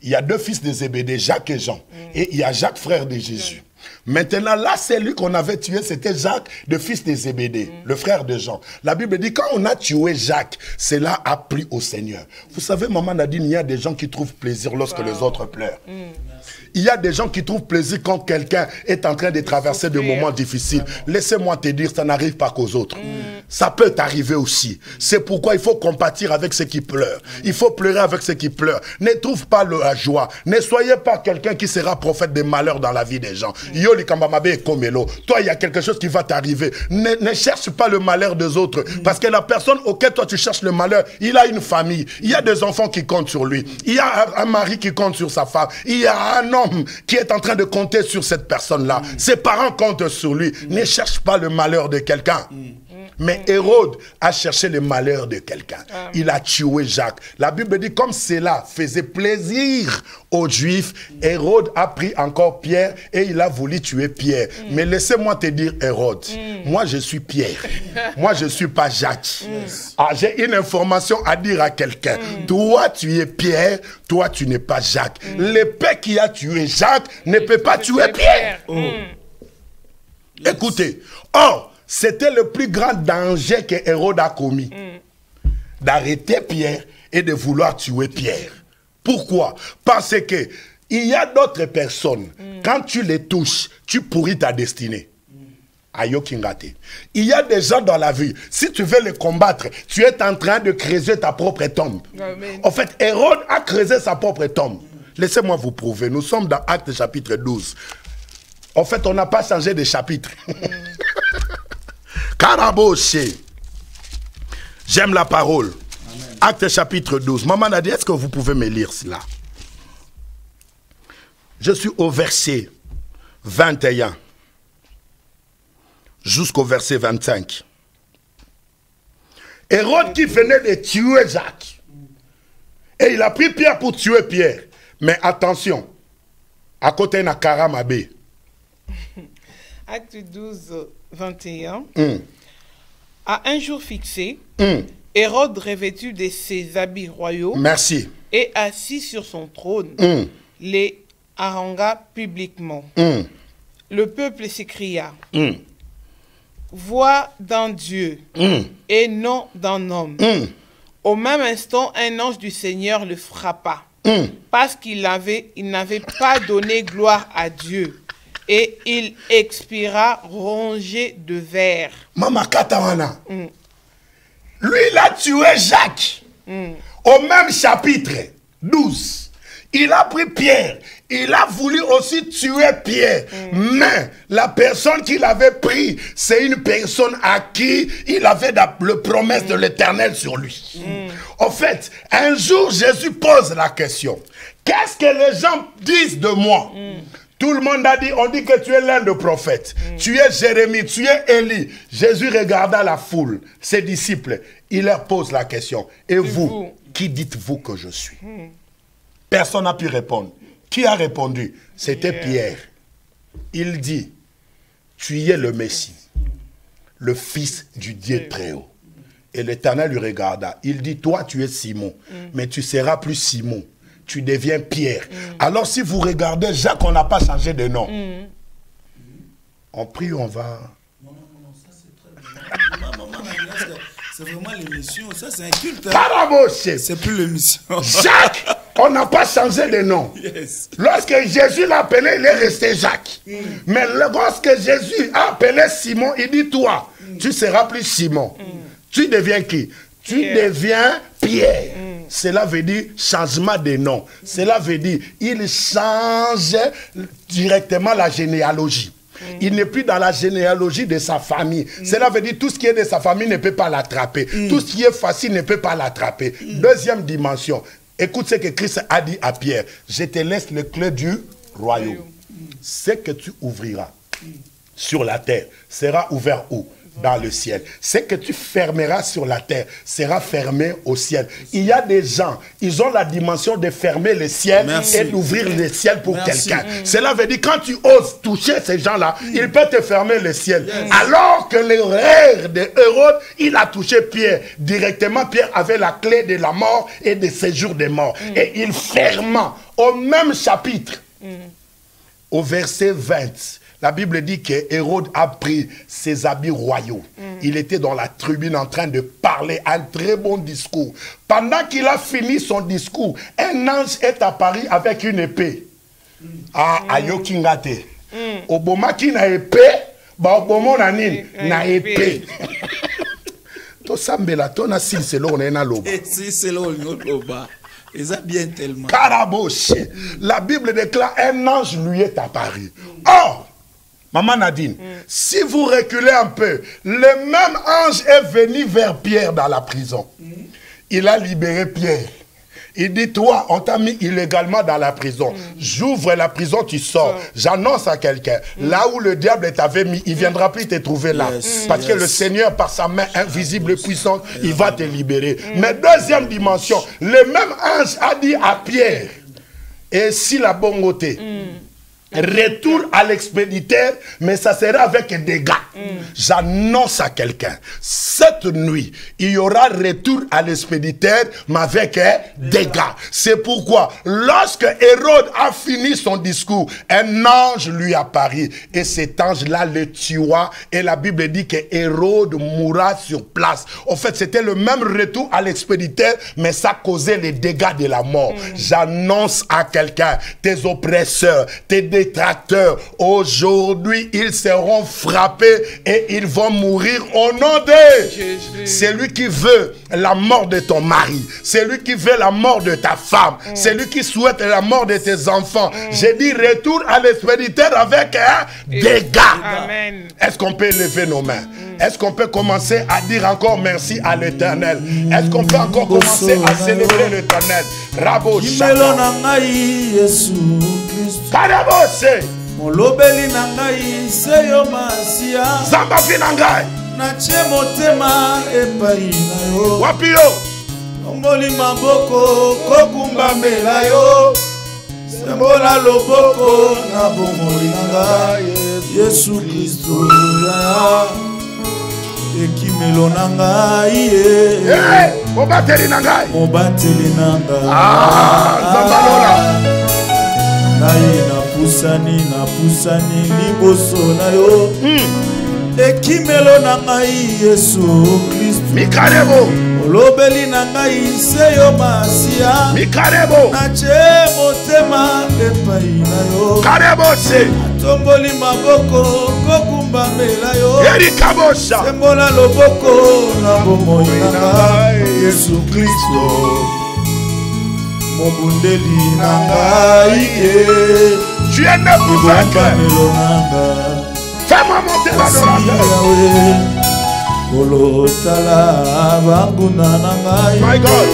Il y a 2 fils de Zébédée, Jacques et Jean. Et il y a Jacques, frère de Jésus. Maintenant, là, c'est lui qu'on avait tué, c'était Jacques, le fils de Zébédée, le frère de Jean. La Bible dit, quand on a tué Jacques, cela a plu au Seigneur. Vous savez, maman Nadine, il y a des gens qui trouvent plaisir lorsque les autres pleurent. Il y a des gens qui trouvent plaisir quand quelqu'un est en train de traverser des moments difficiles. Laissez-moi te dire, ça n'arrive pas qu'aux autres. Ça peut t'arriver aussi. C'est pourquoi il faut compatir avec ceux qui pleurent. Il faut pleurer avec ceux qui pleurent. Ne trouve pas la joie. Ne soyez pas quelqu'un qui sera prophète des malheurs dans la vie des gens. Toi, il y a quelque chose qui va t'arriver. Ne cherche pas le malheur des autres. Parce que la personne auquel toi tu cherches le malheur, il a une famille. Il y a des enfants qui comptent sur lui. Il y a un mari qui compte sur sa femme. Il y a un homme qui est en train de compter sur cette personne-là. Ses parents comptent sur lui. Ne cherche pas le malheur de quelqu'un. Mais Hérode a cherché le malheur de quelqu'un. Il a tué Jacques. La Bible dit, comme cela faisait plaisir aux Juifs, Hérode a pris encore Pierre et il a voulu tuer Pierre. Mais laissez-moi te dire, Hérode, moi je suis Pierre. Moi je ne suis pas Jacques. Ah, j'ai une information à dire à quelqu'un. Toi tu es Pierre, toi tu n'es pas Jacques. L'épée qui a tué Jacques ne peut pas tuer Pierre. Écoutez, or, c'était le plus grand danger que Hérode a commis. D'arrêter Pierre et de vouloir tuer Pierre. Pourquoi? Parce que il y a d'autres personnes, quand tu les touches, tu pourris ta destinée. Ayokingate. Il y a des gens dans la vie, si tu veux les combattre, tu es en train de creuser ta propre tombe. Amen. En fait, Hérode a creusé sa propre tombe. Laissez-moi vous prouver. Nous sommes dans Actes chapitre 12. En fait, on n'a pas changé de chapitre. Karaboché. J'aime la parole. Amen. Acte chapitre 12. Maman a dit, est-ce que vous pouvez me lire cela? Je suis au verset 21 jusqu'au verset 25. Hérode qui venait de tuer Jacques. Et il a pris Pierre pour tuer Pierre. Mais attention, à côté de Karamabé. Acte 12, 21. À un jour fixé, Hérode, revêtu de ses habits royaux, merci, et assis sur son trône, les harangua publiquement. Le peuple s'écria, voix d'un Dieu et non d'un homme. Au même instant, un ange du Seigneur le frappa, parce qu'il n'avait pas donné gloire à Dieu. Et il expira rongé de verre. Mama Katawana. Lui, il a tué Jacques. Au même chapitre 12. Il a pris Pierre. Il a voulu aussi tuer Pierre. Mais la personne qu'il avait pris, c'est une personne à qui il avait la promesse de l'Éternel sur lui. En fait, un jour, Jésus pose la question. Qu'est-ce que les gens disent de moi? Tout le monde a dit, on dit que tu es l'un des prophètes. Tu es Jérémie, tu es Élie. Jésus regarda la foule, ses disciples. Il leur pose la question. Et vous, qui dites-vous que je suis? Personne n'a pu répondre. Qui a répondu? C'était Pierre. Il dit, tu es le Messie, le Fils du Dieu très haut. Et l'Éternel lui regarda. Il dit, toi tu es Simon, mais tu seras plus Simon. Tu deviens Pierre. Alors si vous regardez Jacques, on n'a pas changé de nom. On prie, on va... Non, ça c'est très bien. C'est vraiment l'émission, ça c'est un culte. C'est plus l'émission. Jacques, on n'a pas changé de nom. Yes. Lorsque Jésus l'a appelé, il est resté Jacques. Mais lorsque Jésus a appelé Simon, il dit, toi, tu seras plus Simon. Tu deviens qui? Tu deviens Pierre. Cela veut dire changement de nom. Cela veut dire il change directement la généalogie. Il n'est plus dans la généalogie de sa famille. Cela veut dire tout ce qui est de sa famille ne peut pas l'attraper. Tout ce qui est facile ne peut pas l'attraper. Deuxième dimension. Écoute ce que Christ a dit à Pierre. Je te laisse le clé du royaume. Ce que tu ouvriras sur la terre sera ouvert où? Dans le ciel. Ce que tu fermeras sur la terre sera fermé au ciel. Il y a des gens, ils ont la dimension de fermer le ciel et d'ouvrir le ciel pour quelqu'un. Cela veut dire quand tu oses toucher ces gens-là, ils peuvent te fermer le ciel. Alors que le rêve de Hérode, il a touché Pierre. Directement, Pierre avait la clé de la mort et des séjours des morts. Et il ferma au même chapitre, au verset 20. La Bible dit que Hérode a pris ses habits royaux. Il était dans la tribune en train de parler un très bon discours. Pendant qu'il a fini son discours, un ange est apparu avec une épée. Ah, ayokingate. Oboma qui n'a épée, ba obomo na nini na épée. To sambela to na sil selo na na loba. Si selo loba. Ils ont bien tellement. Caraboche. La Bible déclare un ange lui est apparu. Or, Maman Nadine, si vous reculez un peu, le même ange est venu vers Pierre dans la prison. Il a libéré Pierre. Il dit, toi, on t'a mis illégalement dans la prison. J'ouvre la prison, tu sors. J'annonce à quelqu'un, là où le diable t'avait mis, il ne viendra plus te trouver là. Parce que le Seigneur, par sa main invisible et puissante, il va te libérer. Mais deuxième dimension, le même ange a dit à Pierre, et si la bongoté, retour à l'expéditeur, mais ça sera avec des dégâts. J'annonce à quelqu'un, cette nuit, il y aura retour à l'expéditeur, mais avec dégâts. C'est pourquoi, lorsque Hérode a fini son discours, un ange lui apparut, et cet ange-là le tua, et la Bible dit que Hérode mourra sur place. En fait, c'était le même retour à l'expéditeur, mais ça causait les dégâts de la mort. J'annonce à quelqu'un, tes oppresseurs, tes détracteurs, aujourd'hui, ils seront frappés et ils vont mourir au nom de celui qui veut la mort de ton mari, celui qui veut la mort de ta femme, celui qui souhaite la mort de tes enfants. J'ai dit retour à l'expéditeur avec dégâts. Est-ce qu'on peut lever nos mains? Est-ce qu'on peut commencer à dire encore merci à l'Éternel? Est-ce qu'on peut encore commencer à célébrer l'Éternel? Rabo Karabose molobeli na ngai se yo masia Zamba finangai na tie motema epai na yo wapi yo ongoli maboko kokumbamela yo sembola loboko na bomoi na ngai Yesu Kristo ya ekimelo na ngai mobateli na ngai Zambalola naye na pusani liboso na yo ekimelo na ngai Yesu Kristo mikarebo olobeli na ngai se yo masia mikarebo na che motema epai na yo karebo se tomboli maboko kokumbamela yo erikabosha sembola loboko na bomoi na ngai Yesu Kristo Mobundeli nangai Tu es né pour vaincre. Fais-moi monter l'adorateur. My God.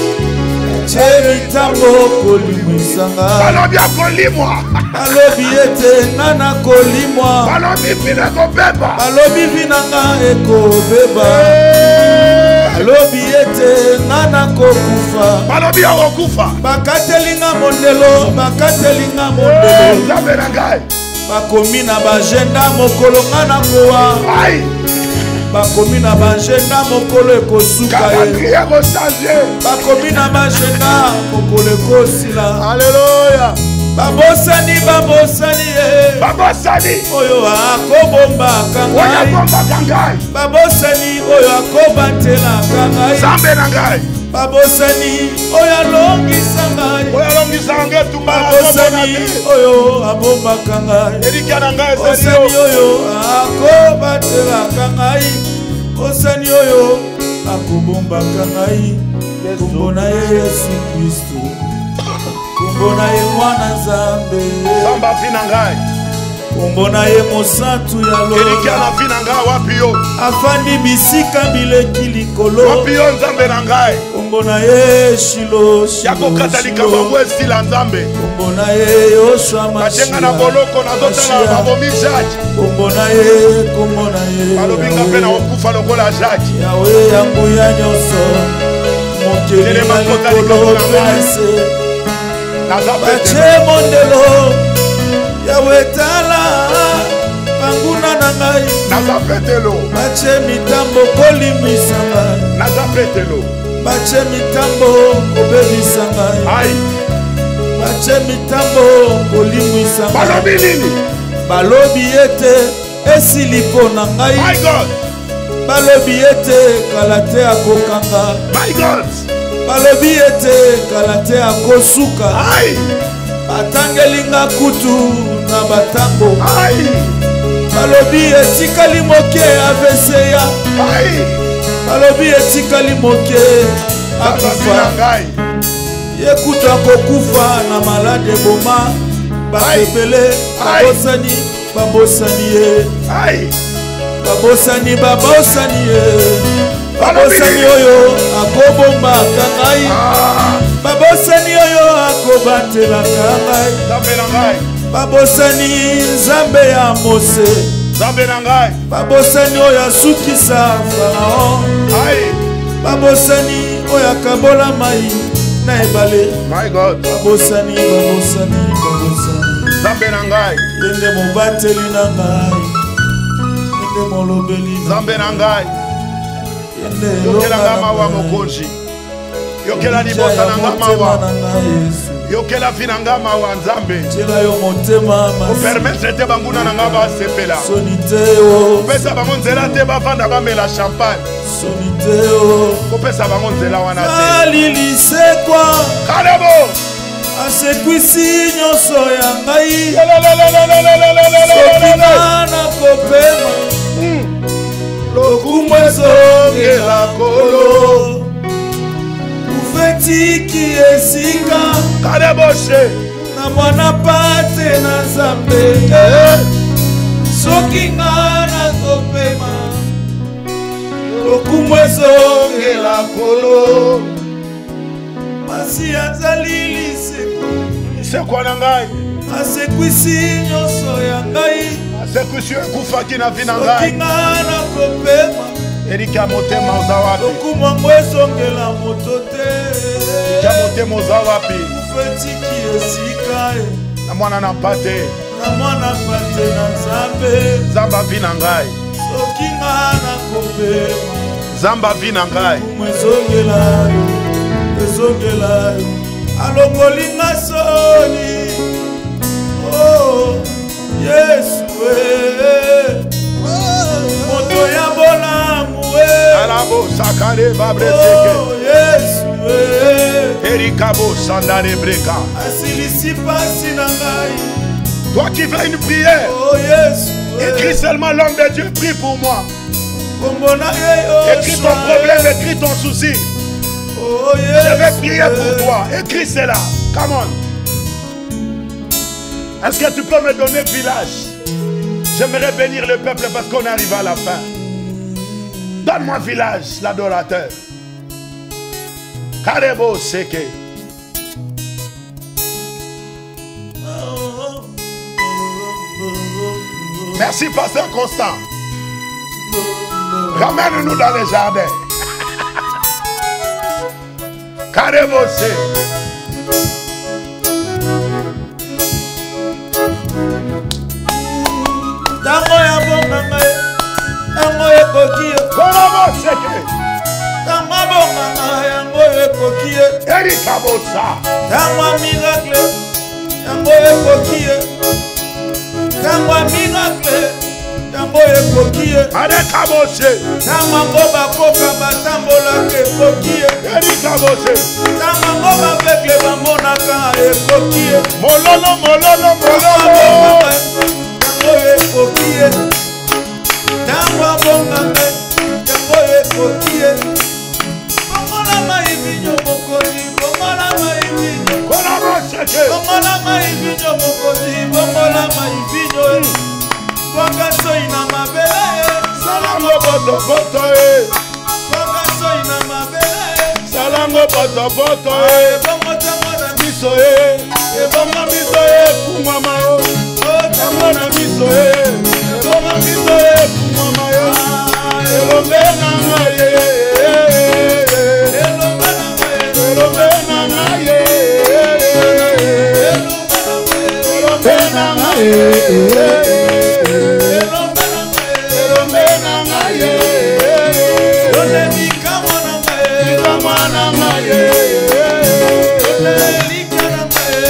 Chemitambo kolimisanga. Balobi akolimwa. Balobi ete nana kolimwa. Balobi vina kobeba. Balobi vinanga ekobeba. Balobi ete nana kokufa. Balobi akokufa. Bakatelinga mondelo, bakatelinga mondelo. Nzambe na ngai. Bakomi na bagenda mokolo ngana koa. Aïe. Bakomi na bagenda mokolo ekosuka ye. Bakomi na bagenda mokolo ekosila. Alléluia. Babosani babosani babosani oyo akobomba kangai. Babosani oyo akobatela kangai. Zambe na ngai. Babosani oyo alongisa ngai. Babosani oyo abomba kangai. Babosani oyo akobatela kangai. Babosani oyo akobomba kangai. Kombo na Yesu Kristo. Kombo na ye mwana Nzambe. Samba vina ngai. Kombo na ye mosantu ya lola. Elikiana vina ngai wapi yo. Afandi bisika bileki likolo. Wapi yo Nzambe na ngai. Kombo na ye Shilo. Yako katalika babu estila Nzambe. Kombo na ye Yoshua Mashiach. Kajenga na boloko na zotala babomi Jacques. Kombo na ye, kombo na ye. Balobi ngape na okufa lokola Jacques. Yahweh yanguya nyoso. Mokeli na likolo pese. Bache mondelo Yahweh tala Panguna na ngai Nazapetelo. Bache mitambo kolimisa ngai Nazapetelo. Bache mitambo kobebisa ngai. Aïe. Bache mitambo kolimisa ngai. Balobi nini? Balobi ete esilipo na ngai. My God. Balobi ete kalate akokanga. My God. Balobi ete kalate akosuka. Aïe. Batangelinga kutu na batango. Aïe. Balobi etikali moke aveseya. Aïe. Balobi etikali moke akufa. Yekuta kokufa na malade boma. Bakebele babosani babosani ye. Aïe. Babosani babosani ye. Babosani oyo akobomba kangai. Babosani oyo akobatela kangai. Babosani Nzambe ya Mose. Babosani oyo asukisa Farao. Babosani oyo akabola mai na ebale. My God. Babosani babosani babosani. Nzambe na ngai. Yende mobateli na ngai. Yende molobeli. Nzambe na ngai. Yokela ngama wa mokonzi. Yokela libota na ngama wa. Yokela fina ngama wa Nzambe. Permettre te banguna na ngaba sepela. Pesa bango nzela te bavanda bamela champagne. Kopesa bango nzela wana te. Alili sekwa. Kalebo. Asekwisi nyoso ya ngai. Sopina kopema. Lokumwezongela kolo. Ufetiki esika. Kaleboshe. Na mwana pate na Nzambe. Soki ngana kopema. Lokumwezongela kolo. Masi azalili seko. Sekwa na ngai. Asekwisi nyoso ya ngai. Asekwisi ekufaki na vina ngai. Soki ngana kopema. Erika motema oza wapi? Lokumwango ezongela moto te. Erika motema oza wapi? Ufetiki esika. Na mwana na mpate. Na mwana pate na Nzambe. Nzamba vina ngai. Soki ngana kopema. Nzamba vina ngai. Mwezongela yo. Ezongela yo. Alongolinga soni. Oh, Yesu moto ya bolamu Alabo sakare babreseke. Oh, Yesu Erikabo sandare breka. Asilisi pasi na ngai. Toi qui fais une prière. Oh, Yesu écris seulement l'homme de Dieu, prie pour moi. Kombona écris ton problème, écris ton souci. Oh, Yesu je vais prier pour toi. Écris cela. Come on. Est-ce que tu peux me donner village? J'aimerais bénir le peuple parce qu'on arrive à la fin. Donne-moi village, l'adorateur. Karebo Seke. Merci, pasteur Constant. Ramène-nous dans les jardins. Karebo Seke. Tango ya bonganga yango ekoki Karebo Seke. tango bonganga yango ekoki Erika Bosa. tango miracle yango ekoki tango miracle yango ekoki Areka Bose. tango ngo bakoka batambolaka ekoki Erika Bose. tango ngo bavekle bamonaka ekoki Mololo, mololo, mololo. yango ekoki tango bonganga yango ekoki bongola maivinyo mokozi bongola maivinyo Karebo Seke. bongola maivinyo mokozi bongola maivinyo bonga soi na mabele Salango boto boto e. bonga soi na mabele Salango boto boto e. bongo tango na Miso e. Ebonga miso e. Kumama o. Tango na miso e. Ebonga miso e. Kumama yo. Elombe nanga ye. Elombe nanga ye. Elombe nanga ye. Elombe nanga ye. Kama nanga ye.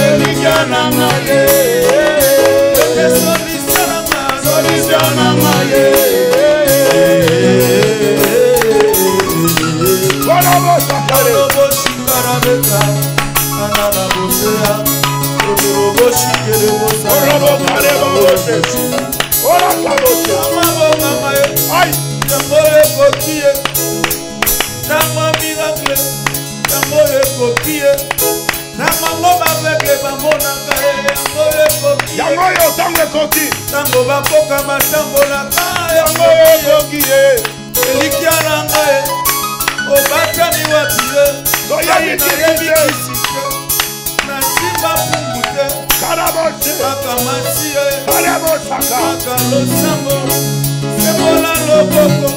Elika nanga ye. Solution nanga ye. Karebo Sakare. Karebo Karebo Bose. Ora Kabose. Aïe. Yango yo tango konti. tango bakoka batambolaka Yango yo koki ye. elikia na ngai obatami wapi ye Toya nayebi yiti. kisike na simba pungu te Karabose. kaka masi ye Karebo Saka. kaka losambo sebola loboko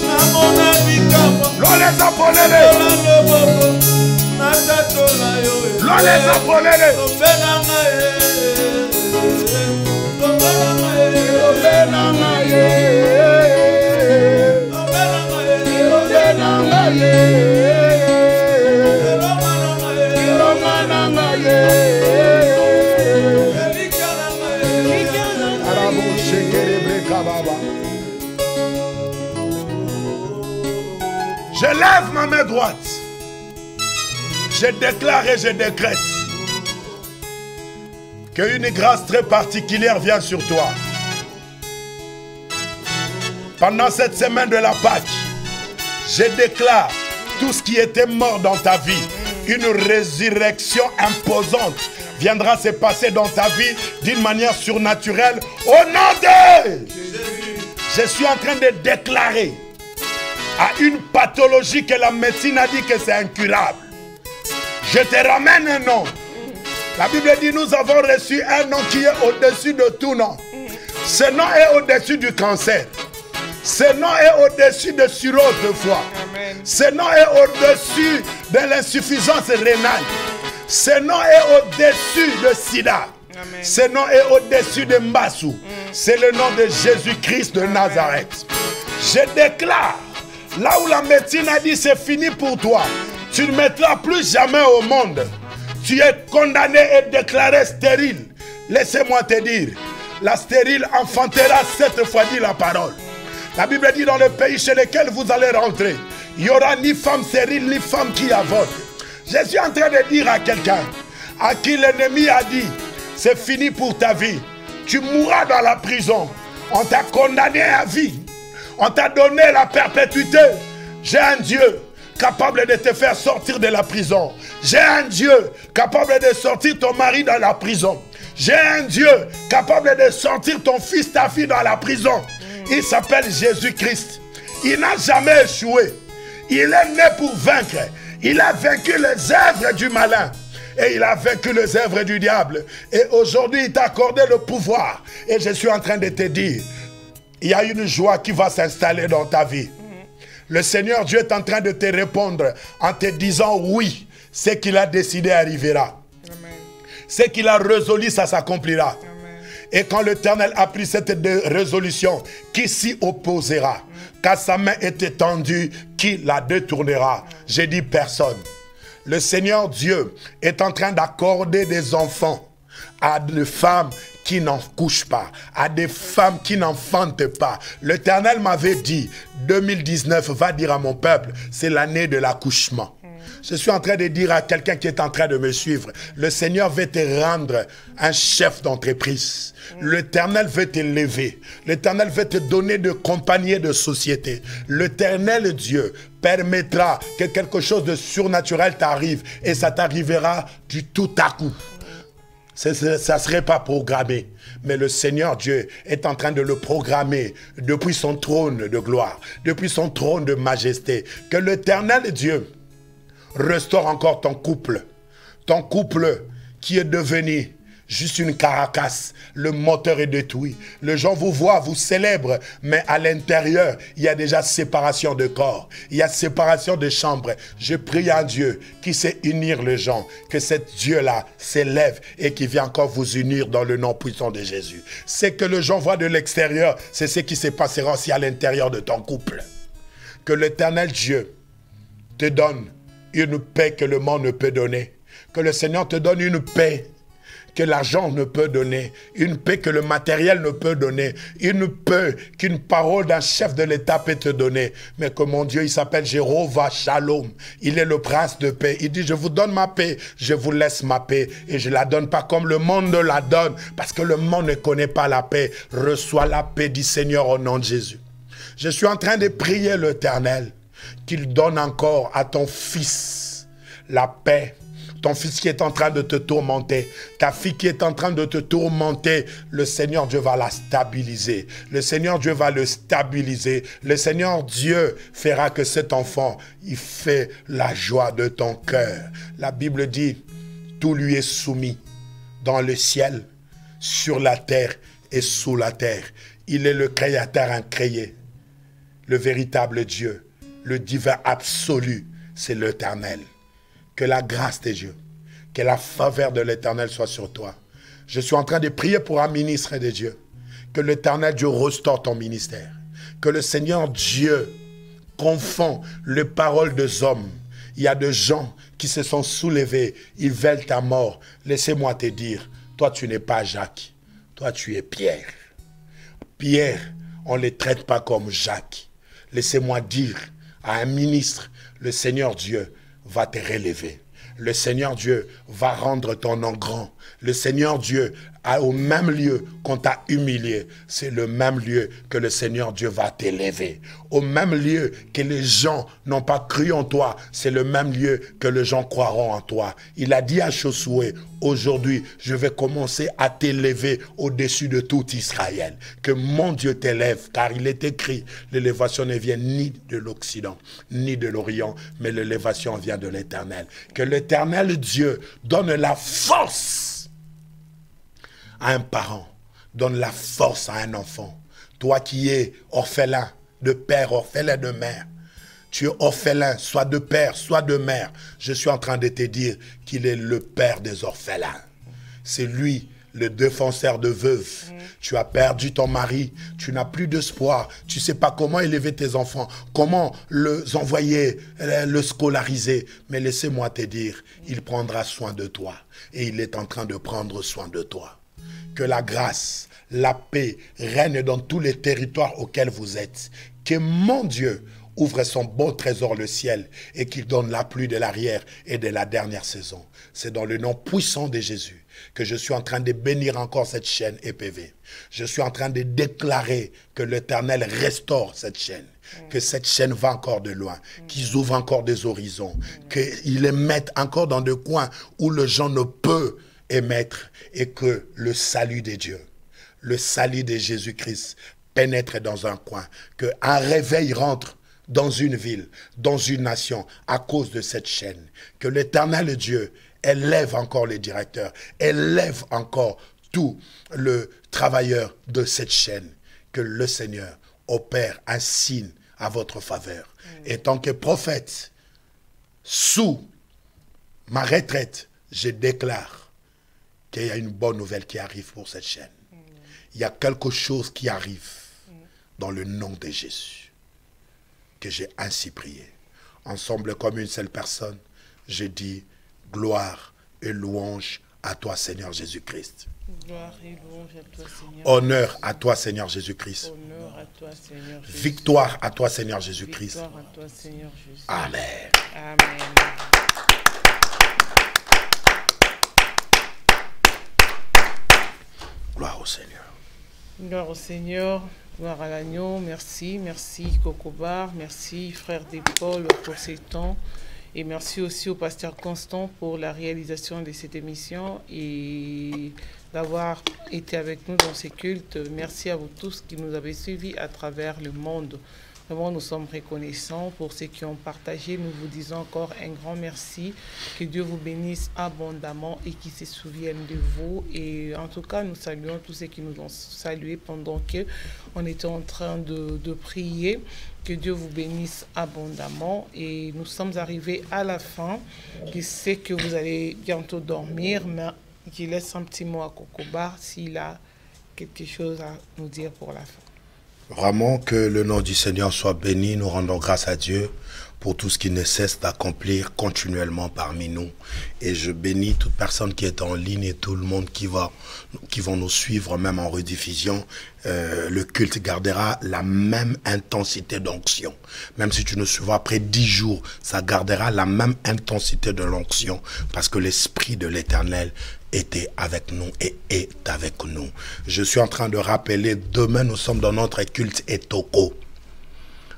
namona bikamwa Lole zapolele. sebola loboko natatola yo Lole zapolele. tombe na ngai tombe na ngai Elombe nanga ye. tombe na ngai Elombe nanga ye. elonga na ngai Elonga nanga ye. elikia na ngai Karabo Shekere Breka Baba. Je lève ma main droite. Je déclare et je décrète qu'une grâce très particulière vient sur toi. Pendant cette semaine de la Pâque, je déclare tout ce qui était mort dans ta vie. Une résurrection imposante viendra se passer dans ta vie d'une manière surnaturelle. Au nom de Jésus, je suis en train de déclarer à une pathologie que la médecine a dit que c'est incurable. Je te ramène un nom. La Bible dit nous avons reçu un nom qui est au-dessus de tout nom. Ce nom est au-dessus du cancer. Ce nom est au-dessus de cirrhose de foie. Ce nom est au-dessus de l'insuffisance rénale. Ce nom est au-dessus de sida. Amen. Ce nom est au-dessus de Mbassou. C'est le nom de Jésus-Christ de Nazareth. Je déclare, là où la médecine a dit c'est fini pour toi, tu ne mettras plus jamais au monde. Tu es condamné et déclaré stérile. Laissez-moi te dire, la stérile enfantera 7 fois dit la parole. La Bible dit dans le pays chez lequel vous allez rentrer, il n'y aura ni femme stérile ni femme qui avorte. Je suis en train de dire à quelqu'un à qui l'ennemi a dit, c'est fini pour ta vie. Tu mourras dans la prison. On t'a condamné à vie. On t'a donné la perpétuité. J'ai un Dieu capable de te faire sortir de la prison. J'ai un Dieu capable de sortir ton mari dans la prison. J'ai un Dieu capable de sortir ton fils, ta fille dans la prison. Il s'appelle Jésus-Christ. Il n'a jamais échoué. Il est né pour vaincre. Il a vaincu les œuvres du malin. Et il a vaincu les œuvres du diable. Et aujourd'hui, il t'a accordé le pouvoir. Et je suis en train de te dire, il y a une joie qui va s'installer dans ta vie. Le Seigneur Dieu est en train de te répondre en te disant oui. Ce qu'il a décidé arrivera. Amen. Ce qu'il a résolu, ça s'accomplira. Et quand l'Éternel a pris cette résolution, qui s'y opposera? Car sa main est étendue, qui la détournera? J'ai dit personne. Le Seigneur Dieu est en train d'accorder des enfants à des femmes qui n'en couchent pas, à des femmes qui n'enfantent pas. L'Éternel m'avait dit, 2019, va dire à mon peuple, c'est l'année de l'accouchement. Je suis en train de dire à quelqu'un qui est en train de me suivre, le Seigneur veut te rendre un chef d'entreprise. L'Éternel veut t'élever. L'Éternel veut te donner de compagnie de société. L'Éternel Dieu permettra que quelque chose de surnaturel t'arrive et ça t'arrivera du tout à coup. Ça ne serait pas programmé. Mais le Seigneur Dieu est en train de le programmer depuis son trône de gloire, depuis son trône de majesté. Que l'Éternel Dieu restaure encore ton couple qui est devenu juste une caracasse. Le moteur est détruit. Les gens vous voient, vous célèbrent, mais à l'intérieur, il y a déjà séparation de corps. Il y a séparation de chambres. Je prie à Dieu qui sait unir les gens, que cet Dieu-là s'élève et qui vient encore vous unir dans le nom puissant de Jésus. Ce que les gens voient de l'extérieur, c'est ce qui se passera aussi à l'intérieur de ton couple. Que l'Éternel Dieu te donne une paix que le monde ne peut donner. Que le Seigneur te donne une paix que l'argent ne peut donner, une paix que le matériel ne peut donner, une paix qu'une parole d'un chef de l'État peut te donner. Mais que mon Dieu, il s'appelle Jéhovah Shalom. Il est le prince de paix. Il dit, je vous donne ma paix, je vous laisse ma paix. Et je ne la donne pas comme le monde la donne, parce que le monde ne connaît pas la paix. Reçois la paix du Seigneur au nom de Jésus. Je suis en train de prier l'Éternel, qu'il donne encore à ton fils la paix. Ton fils qui est en train de te tourmenter, ta fille qui est en train de te tourmenter, le Seigneur Dieu va la stabiliser. Le Seigneur Dieu va le stabiliser. Le Seigneur Dieu fera que cet enfant, il fait la joie de ton cœur. La Bible dit, tout lui est soumis dans le ciel, sur la terre et sous la terre. Il est le créateur incréé, le véritable Dieu, le divin absolu, c'est l'Éternel. Que la grâce de Dieu, que la faveur de l'Éternel soit sur toi. Je suis en train de prier pour un ministre de Dieu. Que l'Éternel Dieu restaure ton ministère. Que le Seigneur Dieu confond les paroles des hommes. Il y a des gens qui se sont soulevés, ils veulent ta mort. Laissez-moi te dire, toi tu n'es pas Jacques, toi tu es Pierre. Pierre, on ne les traite pas comme Jacques. Laissez-moi dire à un ministre, le Seigneur Dieu va te relever. Le Seigneur Dieu va rendre ton nom grand. Le Seigneur Dieu, au même lieu qu'on t'a humilié, c'est le même lieu que le Seigneur Dieu va t'élever. Au même lieu que les gens n'ont pas cru en toi, c'est le même lieu que les gens croiront en toi. Il a dit à Josué, aujourd'hui, je vais commencer à t'élever au-dessus de tout Israël. Que mon Dieu t'élève, car il est écrit, l'élévation ne vient ni de l'Occident, ni de l'Orient, mais l'élévation vient de l'Éternel. Que l'Éternel Dieu donne la force à un parent, donne la force à un enfant. Toi qui es orphelin de père, orphelin de mère, tu es orphelin, soit de père, soit de mère. Je suis en train de te dire qu'il est le père des orphelins. C'est lui, le défenseur de veuves. Tu as perdu ton mari, tu n'as plus d'espoir, tu ne sais pas comment élever tes enfants, comment les envoyer, le scolariser. Mais laissez-moi te dire, il prendra soin de toi et il est en train de prendre soin de toi. Que la grâce, la paix règne dans tous les territoires auxquels vous êtes. Que mon Dieu ouvre son beau trésor le ciel et qu'il donne la pluie de l'arrière et de la dernière saison. C'est dans le nom puissant de Jésus que je suis en train de bénir encore cette chaîne EPV. Je suis en train de déclarer que l'Éternel restaure cette chaîne, que cette chaîne va encore de loin, qu'ils ouvrent encore des horizons, qu'ils les mettent encore dans des coins où le gens ne peut émettre et que le salut de Dieu, le salut de Jésus-Christ pénètre dans un coin, qu'un réveil rentre dans une ville, dans une nation, à cause de cette chaîne. Que l'Éternel Dieu élève encore les directeurs, élève encore tout le travailleur de cette chaîne. Que le Seigneur opère un signe à votre faveur. Et tant que prophète, sous ma retraite, je déclare qu'il y a une bonne nouvelle qui arrive pour cette chaîne. Il y a quelque chose qui arrive dans le nom de Jésus, que j'ai ainsi prié. Ensemble, comme une seule personne, je dis gloire et louange à toi, Seigneur Jésus-Christ. Gloire et louange à toi, Seigneur. Honneur à toi, Seigneur Jésus-Christ. Honneur à toi, Seigneur Jésus. Victoire à toi, Seigneur Jésus-Christ. Victoire à toi, Seigneur Jésus. Amen. Amen. Gloire au Seigneur. Gloire au Seigneur, gloire à l'agneau. Merci, merci Cocobar, merci frère Paul pour ces temps. Et merci aussi au pasteur Constant pour la réalisation de cette émission et d'avoir été avec nous dans ces cultes. Merci à vous tous qui nous avez suivis à travers le monde. Vraiment, nous sommes reconnaissants pour ceux qui ont partagé. Nous vous disons encore un grand merci. Que Dieu vous bénisse abondamment et qu'il se souvienne de vous. Et en tout cas, nous saluons tous ceux qui nous ont salués pendant qu'on était en train de prier. Que Dieu vous bénisse abondamment. Et nous sommes arrivés à la fin. Je sais que vous allez bientôt dormir, mais je laisse un petit mot à Cocobar s'il a quelque chose à nous dire pour la fin. Vraiment que le nom du Seigneur soit béni. Nous rendons grâce à Dieu pour tout ce qu'il ne cesse d'accomplir continuellement parmi nous. Et je bénis toute personne qui est en ligne et tout le monde qui vont nous suivre même en rediffusion. Le culte gardera la même intensité d'onction. Même si tu nous suivras après 10 jours, ça gardera la même intensité de l'onction parce que l'Esprit de l'Éternel était avec nous et est avec nous. Je suis en train de rappeler, demain nous sommes dans notre culte Etoko.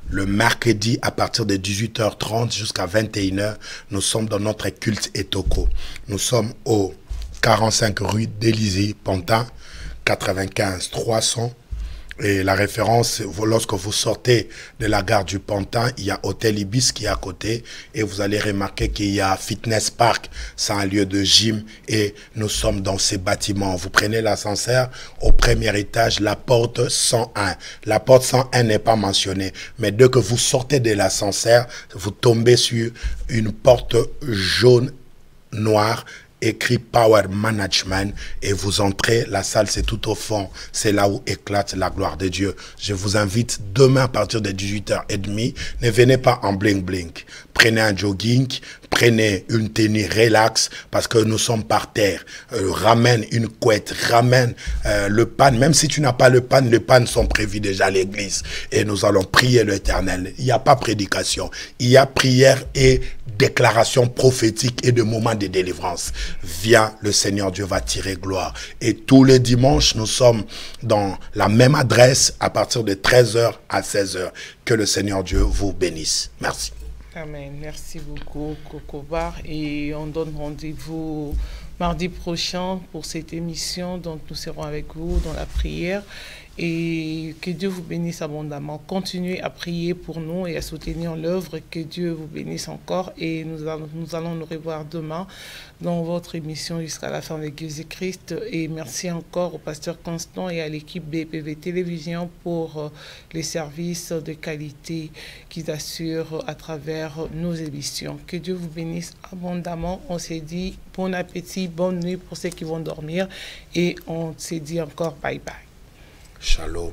Le mercredi à partir de 18h30 jusqu'à 21h, nous sommes dans notre culte Etoko. Nous sommes au 45 rue d'Élysée, Pantin, 95 300. Et la référence, lorsque vous sortez de la gare du Pantin, il y a Hôtel Ibis qui est à côté et vous allez remarquer qu'il y a Fitness Park, c'est un lieu de gym et nous sommes dans ces bâtiments. Vous prenez l'ascenseur au premier étage, la porte 101. La porte 101 n'est pas mentionnée, mais dès que vous sortez de l'ascenseur, vous tombez sur une porte jaune, noire, écrit Power Management et vous entrez, la salle c'est tout au fond, c'est là où éclate la gloire de Dieu. Je vous invite demain à partir de 18h30, ne venez pas en bling bling, prenez un jogging, prenez une tenue relax parce que nous sommes par terre, ramène une couette, ramène le pan, même si tu n'as pas le pan sont prévus déjà à l'église et nous allons prier l'Éternel. Il n'y a pas prédication, il y a prière et déclaration prophétique et de moments de délivrance. Viens, le Seigneur Dieu va tirer gloire. Et tous les dimanches, nous sommes dans la même adresse à partir de 13h à 16h. Que le Seigneur Dieu vous bénisse. Merci. Amen. Merci beaucoup, Cocobar. Et on donne rendez-vous mardi prochain pour cette émission. Donc, nous serons avec vous dans la prière. Et que Dieu vous bénisse abondamment. Continuez à prier pour nous et à soutenir l'œuvre. Que Dieu vous bénisse encore. Et nous allons nous revoir demain dans votre émission jusqu'à la fin de Jésus-Christ. Et merci encore au pasteur Constant et à l'équipe BPV Télévision pour les services de qualité qu'ils assurent à travers nos émissions. Que Dieu vous bénisse abondamment. On s'est dit bon appétit, bonne nuit pour ceux qui vont dormir. Et on s'est dit encore bye bye. Shalom.